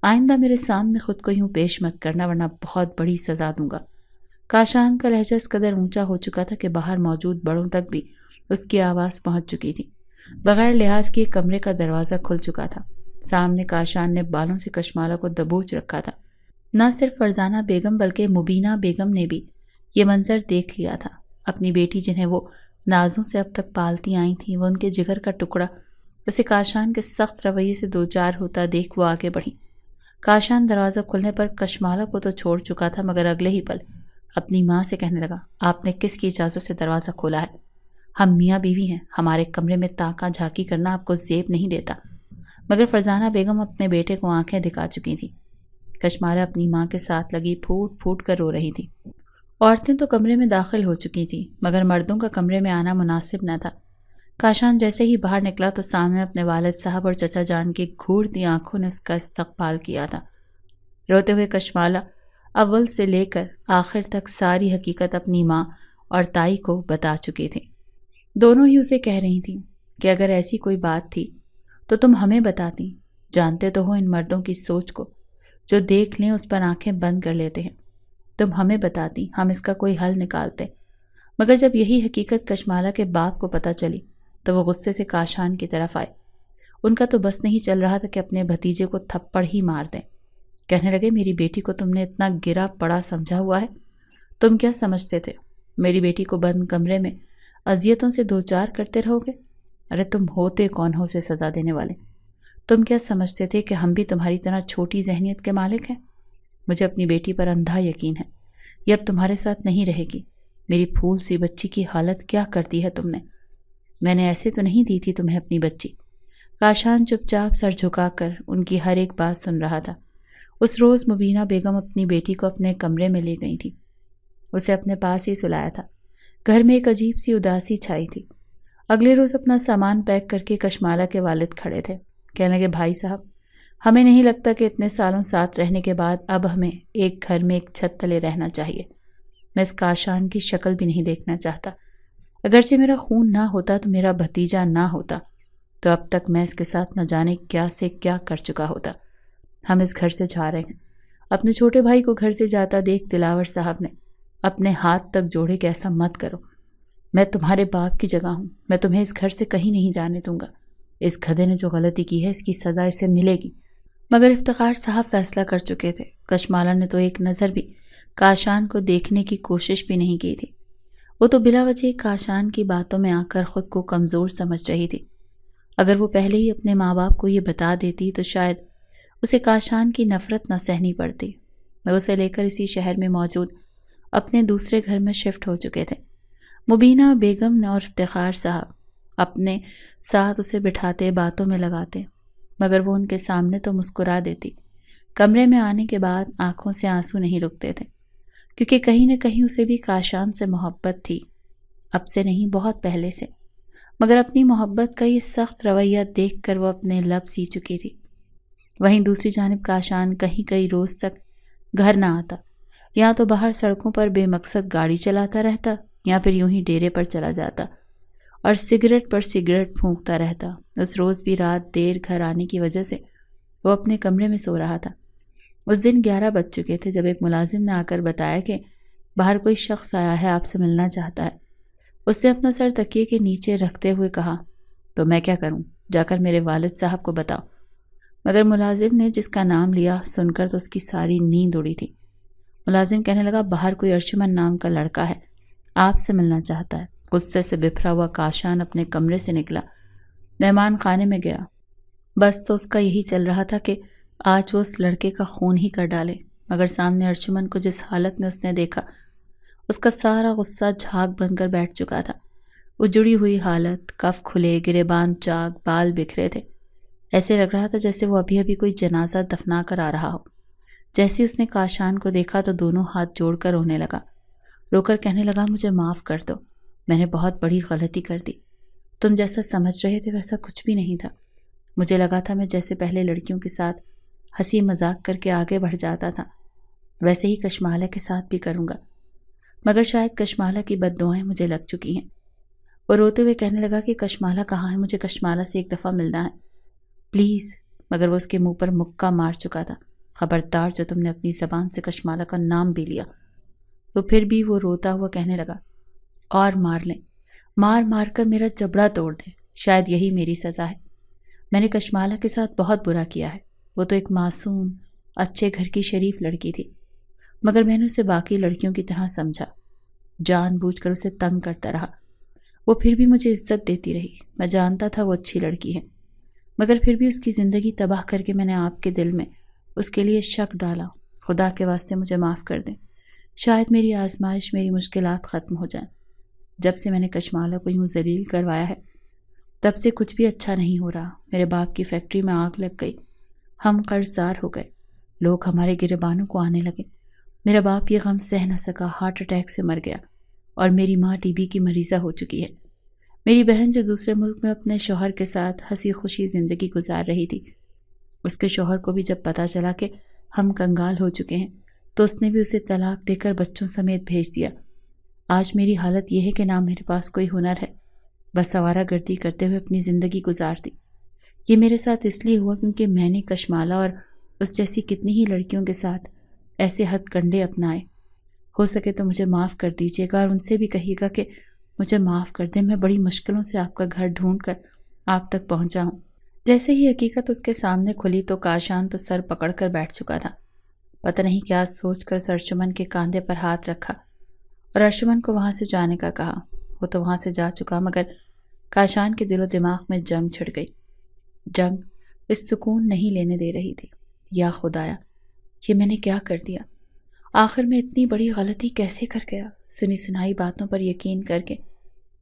آئندہ میرے سامنے خود کو یوں پیش مت کرنا ورنہ بہت بڑی سزا دوں گا. کاشان کا لہجہ اس قدر اونچا ہو چکا تھا کہ باہر موجود بڑوں تک بھی اس کی آواز پہنچ چکی تھی. بغیر لحاظ کے کمرے کا دروازہ کھل چکا تھا. سامنے کاشان نے بالوں سے کشمالہ کو دبوچ رکھا تھا. نہ صرف فرزانہ بیگم بلکہ مبینہ بیگم نے بھی یہ منظر دیکھ لیا تھا. اپنی بیٹی جنہیں وہ نازوں سے اب تک پالتی آئی تھیں، وہ ان کے جگر کا ٹکڑا اسے کاشان کے سخت رویے سے دوچار ہوتا دیکھ وہ آگے بڑھی۔ کاشان دروازہ کھلنے پر کشمالہ کو تو چھوڑ چکا تھا، مگر اگلے ہی پل اپنی ماں سے کہنے لگا، آپ نے کس کی اجازت سے دروازہ کھولا ہے؟ ہم میاں بیوی ہیں، ہمارے کمرے میں تاکہ جھانکی کرنا آپ کو زیب نہیں دیتا۔ مگر فرزانہ بیگم اپنے بیٹے کو آنکھیں دکھا چکی تھی۔ کشمالہ اپنی ماں کے ساتھ لگی پھوٹ پھوٹ کر رو رہی تھی۔ عورتیں تو کمرے میں داخل ہو چکی تھیں، مگر مردوں کا کمرے میں آنا مناسب نہ تھا۔ کاشان جیسے ہی باہر نکلا تو سامنے اپنے والد صاحب اور چچا جان کی گھورتی آنکھوں نے اس کا استقبال کیا تھا۔ روتے ہوئے کشمالہ اول سے لے کر آخر تک ساری حقیقت اپنی ماں اور تائی کو بتا چکی تھی۔ دونوں ہی اسے کہہ رہی تھیں کہ اگر ایسی کوئی بات تھی تو تم ہمیں بتاتی، جانتے تو ہو ان مردوں کی سوچ کو، جو دیکھ لیں اس پر آنکھیں بند کر لیتے ہیں۔ تم ہمیں بتاتی، ہم اس کا کوئی حل نکالتے۔ مگر جب یہی حقیقت کشمالہ کے باپ کو پتہ چلی تو وہ غصے سے کاشان کی طرف آئے۔ ان کا تو بس نہیں چل رہا تھا کہ اپنے بھتیجے کو تھپڑ ہی مار دیں۔ کہنے لگے، میری بیٹی کو تم نے اتنا گرا پڑا سمجھا ہوا ہے؟ تم کیا سمجھتے تھے میری بیٹی کو بند کمرے میں اذیتوں سے دوچار کرتے رہو گے؟ ارے تم ہوتے کون ہو اسے سزا دینے والے؟ تم کیا سمجھتے تھے کہ ہم بھی تمہاری طرح چھوٹی ذہنیت کے مالک ہیں؟ مجھے اپنی بیٹی پر اندھا یقین ہے، یہ اب تمہارے ساتھ نہیں رہے گی۔ میری پھول سی بچی کی حالت کیا کر دی ہے تم نے؟ میں نے ایسے تو نہیں دی تھی تمہیں اپنی بچی۔ کاشان چپ چاپ سر جھکا کر ان کی ہر ایک بات سن رہا تھا۔ اس روز مبینہ بیگم اپنی بیٹی کو اپنے کمرے میں لے گئی تھی، اسے اپنے پاس ہی سلایا تھا۔ گھر میں ایک عجیب سی اداسی چھائی تھی۔ اگلے روز اپنا سامان پیک کر کے کشمالہ کے والد کھڑے تھے۔ کہنے لگے، بھائی صاحب، ہمیں نہیں لگتا کہ اتنے سالوں ساتھ رہنے کے بعد اب ہمیں ایک گھر میں ایک چھت تلے رہنا چاہیے۔ میں اس کاشان کی شکل بھی نہیں دیکھنا چاہتا۔ اگرچہ میرا خون نہ ہوتا تو میرا بھتیجا نہ ہوتا تو اب تک میں اس کے ساتھ نہ جانے کیا سے کیا کر چکا ہوتا۔ ہم اس گھر سے جا رہے ہیں۔ اپنے چھوٹے بھائی کو گھر سے جاتا دیکھ دلاور صاحب نے اپنے ہاتھ تک جوڑے کہ ایسا مت کرو، میں تمہارے باپ کی جگہ ہوں، میں تمہیں اس گھر سے کہیں نہیں جانے دوں گا۔ اس گدھے نے جو غلطی کی ہے اس کی سزا اسے ملے گی۔ مگر افتخار صاحب فیصلہ کر چکے تھے۔ کشمالہ نے تو ایک نظر بھی کاشان کو دیکھنے کی کوشش بھی نہیں کی تھی۔ وہ تو بلا وجہ کاشان کی باتوں میں آ کر خود کو کمزور سمجھ رہی تھی۔ اگر وہ پہلے ہی اپنے ماں باپ کو یہ بتا دیتی تو شاید اسے کاشان کی نفرت نہ سہنی پڑتی۔ وہ اسے لے کر اسی شہر میں موجود اپنے دوسرے گھر میں شفٹ ہو چکے تھے۔ مبینہ بیگم اور افتخار صاحب اپنے ساتھ اسے بٹھاتے باتوں میں لگاتے، مگر وہ ان کے سامنے تو مسکرا دیتی۔ کمرے میں آنے کے بعد آنکھوں سے آنسو نہیں رکتے تھے، کیونکہ کہیں نہ کہیں اسے بھی کاشان سے محبت تھی، اب سے نہیں بہت پہلے سے۔ مگر اپنی محبت کا یہ سخت رویہ دیکھ کر وہ اپنے لب سی چکی تھی۔ وہیں دوسری جانب کاشان کہیں کئی روز تک گھر نہ آتا، یا تو باہر سڑکوں پر بے مقصد گاڑی چلاتا رہتا یا پھر یوں ہی ڈیرے پر چلا جاتا اور سگریٹ پر سگریٹ پھونکتا رہتا۔ اس روز بھی رات دیر گھر آنے کی وجہ سے وہ اپنے کمرے میں سو رہا تھا۔ اس دن 11 بج چکے تھے جب ایک ملازم نے آ کر بتایا کہ باہر کوئی شخص آیا ہے، آپ سے ملنا چاہتا ہے۔ اس نے اپنا سر تکیے کے نیچے رکھتے ہوئے کہا، تو میں کیا کروں؟ جا کر میرے والد صاحب کو بتاؤ۔ مگر ملازم نے جس کا نام لیا سن کر تو اس کی ساری نیند اڑی تھی۔ ملازم کہنے لگا، باہر کوئی ارشمن نام کا لڑکا ہے، آپ سے ملنا چاہتا ہے۔ غصے سے بپھرا ہوا کاشان اپنے کمرے سے نکلا، مہمان خانے میں گیا۔ بس تو اس کا یہی چل رہا تھا کہ آج وہ اس لڑکے کا خون ہی کر ڈالے۔ مگر سامنے ارشمن کو جس حالت میں اس نے دیکھا، اس کا سارا غصہ جھاگ بن کر بیٹھ چکا تھا۔ اجڑی ہوئی حالت، کف کھلے، گریبان چاک، بال بکھرے تھے۔ ایسے لگ رہا تھا جیسے وہ ابھی ابھی کوئی جنازہ دفنا کر آ رہا ہو۔ جیسے اس نے کاشان کو دیکھا تو دونوں ہاتھ جوڑ کر رونے لگا۔ رو کر کہنے لگا، مجھے معاف کر دو، میں نے بہت بڑی غلطی کر دی۔ تم جیسا سمجھ رہے تھے ویسا کچھ بھی نہیں تھا۔ مجھے لگا تھا میں جیسے پہلے لڑکیوں کے ساتھ ہنسی مذاق کر کے آگے بڑھ جاتا تھا، ویسے ہی کشمالہ کے ساتھ بھی کروں گا، مگر شاید کشمالہ کی بد دعائیں مجھے لگ چکی ہیں۔ وہ روتے ہوئے کہنے لگا کہ کشمالہ کہاں ہے؟ مجھے کشمالہ سے ایک دفعہ ملنا ہے، پلیز۔ مگر وہ اس کے منہ پر مکہ مار چکا تھا۔ خبردار جو تم نے اپنی زبان سے کشمالہ کا نام بھی لیا۔ تو پھر بھی وہ روتا ہوا کہنے لگا، اور مار لیں، مار مار کر میرا جبڑا توڑ دیں، شاید یہی میری سزا ہے۔ میں نے کشمالہ کے ساتھ بہت برا کیا ہے، وہ تو ایک معصوم اچھے گھر کی شریف لڑکی تھی، مگر میں نے اسے باقی لڑکیوں کی طرح سمجھا، جان بوجھ کر اسے تنگ کرتا رہا۔ وہ پھر بھی مجھے عزت دیتی رہی۔ میں جانتا تھا وہ اچھی لڑکی ہے، مگر پھر بھی اس کی زندگی تباہ کر کے میں نے آپ کے دل میں اس کے لیے شک ڈالا۔ خدا کے واسطے مجھے معاف کر دیں، شاید میری آزمائش، میری مشکلات ختم ہو جائیں۔ جب سے میں نے کشمالہ کو یوں ذلیل کروایا ہے تب سے کچھ بھی اچھا نہیں ہو رہا۔ میرے باپ کی فیکٹری میں آگ لگ گئی، ہم قرض دار ہو گئے، لوگ ہمارے گریبانوں کو آنے لگے۔ میرا باپ یہ غم سہ نہ سکا، ہارٹ اٹیک سے مر گیا، اور میری ماں ٹی بی کی مریضہ ہو چکی ہے۔ میری بہن جو دوسرے ملک میں اپنے شوہر کے ساتھ ہنسی خوشی زندگی گزار رہی تھی، اس کے شوہر کو بھی جب پتہ چلا کہ ہم کنگال ہو چکے ہیں تو اس نے بھی اسے طلاق دے کر بچوں سمیت بھیج دیا۔ آج میری حالت یہ ہے کہ نہ میرے پاس کوئی ہنر ہے، بس آوارہ گردی کرتے ہوئے اپنی زندگی گزار دی۔ یہ میرے ساتھ اس لیے ہوا کیونکہ میں نے کشمالہ اور اس جیسی کتنی ہی لڑکیوں کے ساتھ ایسے ہتھ کنڈے اپنائے۔ ہو سکے تو مجھے معاف کر دیجیے گا، اور ان سے بھی کہیے گا کہ مجھے معاف کر دیں۔ میں بڑی مشکلوں سے آپ کا گھر ڈھونڈ کر آپ تک پہنچا ہوں۔ جیسے ہی حقیقت اس کے سامنے کھلی تو کاشان تو سر پکڑ کر بیٹھ چکا تھا۔ پتہ نہیں کیا سوچ کر ارشمن کے کاندھے پر ہاتھ رکھا اور ارشمن کو وہاں سے جانے کا کہا۔ وہ تو وہاں سے جا چکا، مگر کاشان کے دل و دماغ میں جنگ چھڑ گئی۔ جنگ اس سکون نہیں لینے دے رہی تھی۔ یا خدایا، یہ میں نے کیا کر دیا؟ آخر میں اتنی بڑی غلطی کیسے کر گیا؟ سنی سنائی باتوں پر یقین کر کے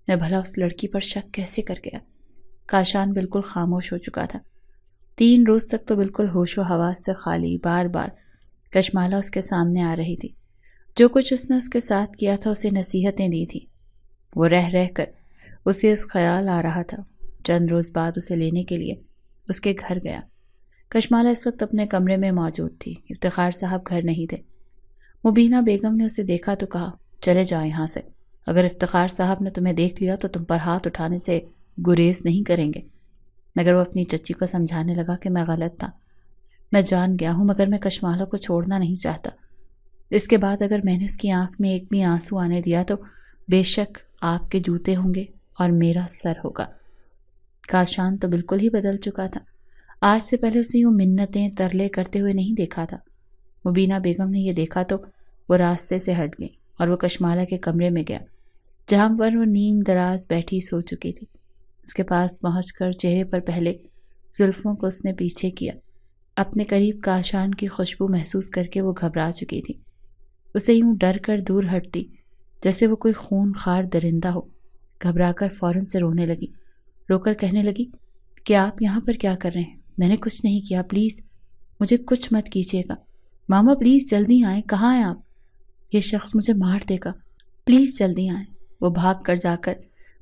میں بھلا اس لڑکی پر شک کیسے کر گیا؟ کاشان بالکل خاموش ہو چکا تھا۔ 3 روز تک تو بالکل ہوش و حواس سے خالی، بار بار کشمالہ اس کے سامنے آ رہی تھی۔ جو کچھ اس نے اس کے ساتھ کیا تھا اسے نصیحتیں دی تھی، وہ رہ رہ کر اسے اس خیال آ رہا تھا۔ چند روز بعد اسے لینے کے لیے اس کے گھر گیا۔ کشمالہ اس وقت اپنے کمرے میں موجود تھی، افتخار صاحب گھر نہیں تھے۔ مبینہ بیگم نے اسے دیکھا تو کہا، چلے جاؤ یہاں سے، اگر افتخار صاحب نے تمہیں دیکھ لیا تو تم پر ہاتھ اٹھانے سے گریز نہیں کریں گے۔ مگر وہ اپنی چچی کو سمجھانے لگا کہ میں غلط تھا، میں جان گیا ہوں، مگر میں کشمالہ کو چھوڑنا نہیں چاہتا۔ اس کے بعد اگر میں نے اس کی آنکھ میں ایک بھی آنسو آنے دیا تو بے شک آپ کے جوتے ہوں گے اور میرا سر ہوگا۔ کاشان تو بالکل ہی بدل چکا تھا۔ آج سے پہلے اسے یوں منتیں ترلے کرتے ہوئے نہیں دیکھا تھا۔ مبینہ بیگم نے یہ دیکھا تو وہ راستے سے ہٹ گئی اور وہ کشمالہ کے کمرے میں گیا، جہاں پر وہ نیم دراز بیٹھی سو چکی تھی۔ اس کے پاس پہنچ کر چہرے پر پہلے زلفوں کو اس نے پیچھے کیا۔ اپنے قریب کاشان کی خوشبو محسوس کر کے وہ گھبرا چکی تھی۔ اسے یوں ڈر کر دور ہٹتی جیسے وہ کوئی خون خوار درندہ ہو۔ گھبرا کر فوراً سے رونے لگی، رو کر کہنے لگی کہ آپ یہاں پر کیا کر رہے ہیں؟ میں نے کچھ نہیں کیا، پلیز مجھے کچھ مت کیجیے گا۔ ماما پلیز جلدی آئیں، کہاں ہیں آپ؟ یہ شخص مجھے مار دے گا، پلیز جلدی آئیں۔ وہ بھاگ کر جا کر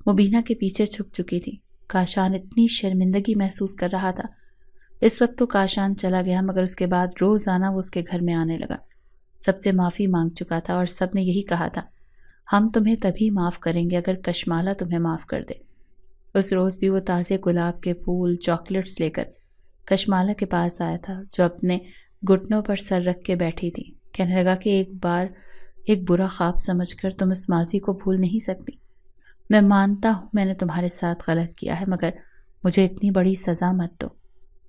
مبینہ کے پیچھے چھپ چکی تھی۔ کاشان اتنی شرمندگی محسوس کر رہا تھا۔ اس وقت تو کاشان چلا گیا، مگر اس کے بعد روزانہ وہ اس کے گھر میں آنے لگا۔ سب سے معافی مانگ چکا تھا اور سب نے یہی کہا تھا، ہم تمہیں تبھی معاف کریں گے اگر کشمالہ تمہیں معاف کر دے۔ اس روز بھی وہ تازے گلاب کے پھول، چاکلیٹس لے کر کشمالہ کے پاس آیا تھا، جو اپنے گھٹنوں پر سر رکھ کے بیٹھی تھی۔ کہنے لگا کہ ایک بار ایک برا خواب سمجھ کر تم اس ماضی کو بھول نہیں سکتی۔ میں مانتا ہوں میں نے تمہارے ساتھ غلط کیا ہے، مگر مجھے اتنی بڑی سزا مت دو۔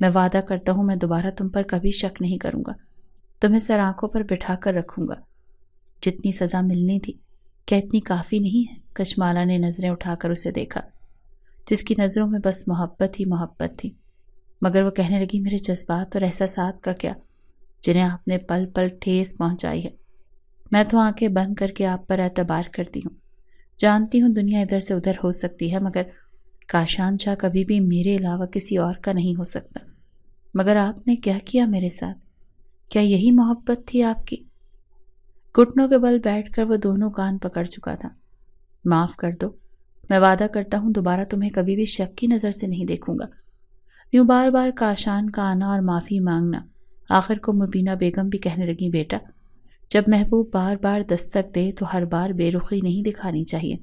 میں وعدہ کرتا ہوں میں دوبارہ تم پر کبھی شک نہیں کروں گا، تمہیں سر آنکھوں پر بٹھا کر رکھوں گا۔ جتنی سزا ملنی تھی کیا اتنی کافی نہیں ہے؟ کشمالہ نے نظریں اٹھا کر اسے دیکھا، جس کی نظروں میں بس محبت ہی محبت تھی۔ مگر وہ کہنے لگی، میرے جذبات اور احساسات کا کیا، جنہیں آپ نے پل پل ٹھیس پہنچائی ہے؟ میں تو آنکھیں بند کر کے آپ پر اعتبار کرتی ہوں۔ جانتی ہوں دنیا ادھر سے ادھر ہو سکتی ہے، مگر کاشان شاہ کبھی بھی میرے علاوہ کسی اور کا نہیں ہو سکتا۔ مگر آپ نے کیا کیا میرے ساتھ؟ کیا یہی محبت تھی آپ کی؟ گھٹنوں کے بل بیٹھ کر وہ دونوں کان پکڑ چکا تھا۔ معاف کر دو، میں وعدہ کرتا ہوں دوبارہ تمہیں کبھی بھی شک کی نظر سے نہیں دیکھوں گا۔ یوں بار بار کاشان کا آنا اور معافی مانگنا، آخر کو مبینہ بیگم بھی کہنے لگی، بیٹا جب محبوب بار بار دستک دے تو ہر بار بے رخی نہیں دکھانی چاہیے۔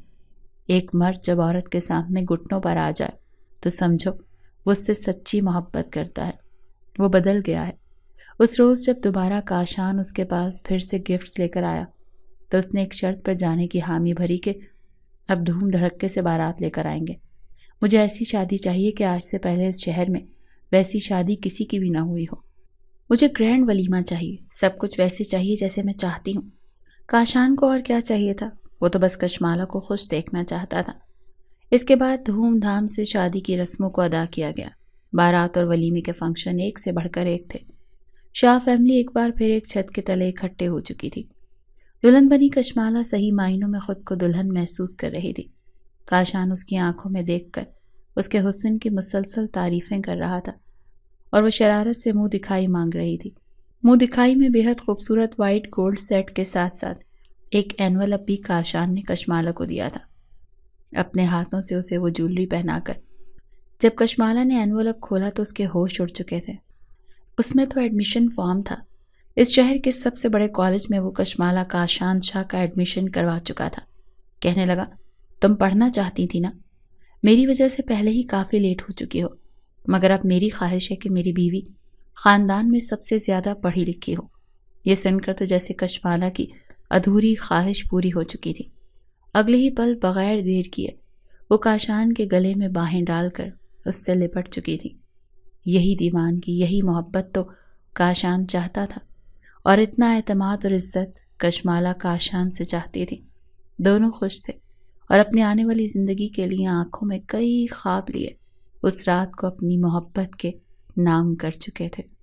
ایک مرد جب عورت کے سامنے گھٹنوں پر آ جائے تو سمجھو وہ اس سے سچی محبت کرتا ہے، وہ بدل گیا ہے۔ اس روز جب دوبارہ کاشان اس کے پاس پھر سے گفٹس لے کر آیا تو اس نے ایک شرط پر جانے کی حامی بھری کہ اب دھوم دھڑکے سے بارات لے کر آئیں گے۔ مجھے ایسی شادی چاہیے کہ آج سے پہلے اس شہر میں ویسی شادی کسی کی بھی نہ ہوئی ہو۔ مجھے گرینڈ ولیمہ چاہیے، سب کچھ ویسے چاہیے جیسے میں چاہتی ہوں۔ کاشان کو اور کیا چاہیے تھا؟ وہ تو بس کشمالہ کو خوش دیکھنا چاہتا تھا۔ اس کے بعد دھوم دھام سے شادی کی رسموں کو ادا کیا گیا۔ بارات اور ولیمے کے فنکشن ایک سے بڑھ کر ایک تھے۔ شاہ فیملی ایک بار پھر ایک چھت کے تلے اکٹھے ہو چکی تھی۔ دلہن بنی کشمالہ صحیح معنوں میں خود کو دلہن محسوس کر رہی تھی۔ کاشان اس کی آنکھوں میں دیکھ کر اس کے حسن کی مسلسل تعریفیں کر رہا تھا اور وہ شرارت سے منہ دکھائی مانگ رہی تھی۔ منہ دکھائی میں بے حد خوبصورت وائٹ گولڈ سیٹ کے ساتھ ساتھ ایک اینولپ بھی کاشان نے کشمالہ کو دیا تھا، اپنے ہاتھوں سے اسے وہ جولری پہنا کر۔ جب کشمالہ نے اینولپ کھولا تو اس کے ہوش اڑ چکے تھے۔ اس میں تو ایڈمیشن فارم تھا۔ اس شہر کے سب سے بڑے کالج میں وہ کشمالہ کاشان شاہ کا ایڈمیشن کروا چکا تھا۔ کہنے لگا، تم پڑھنا چاہتی تھی نا؟ میری وجہ سے پہلے ہی کافی لیٹ ہو چکی ہو، مگر اب میری خواہش ہے کہ میری بیوی خاندان میں سب سے زیادہ پڑھی لکھی ہو۔ یہ سن کر تو جیسے کشمالہ کی ادھوری خواہش پوری ہو چکی تھی۔ اگلے ہی پل بغیر دیر کیے وہ کاشان کے گلے میں باہیں ڈال کر اس سے لپٹ چکی تھی۔ یہی دیوانگی، یہی محبت تو کاشان چاہتا تھا، اور اتنا اعتماد اور عزت کشمالہ کاشان سے چاہتی تھی۔ دونوں خوش تھے اور اپنے آنے والی زندگی کے لیے آنکھوں میں کئی خواب لیے اس رات کو اپنی محبت کے نام کر چکے تھے۔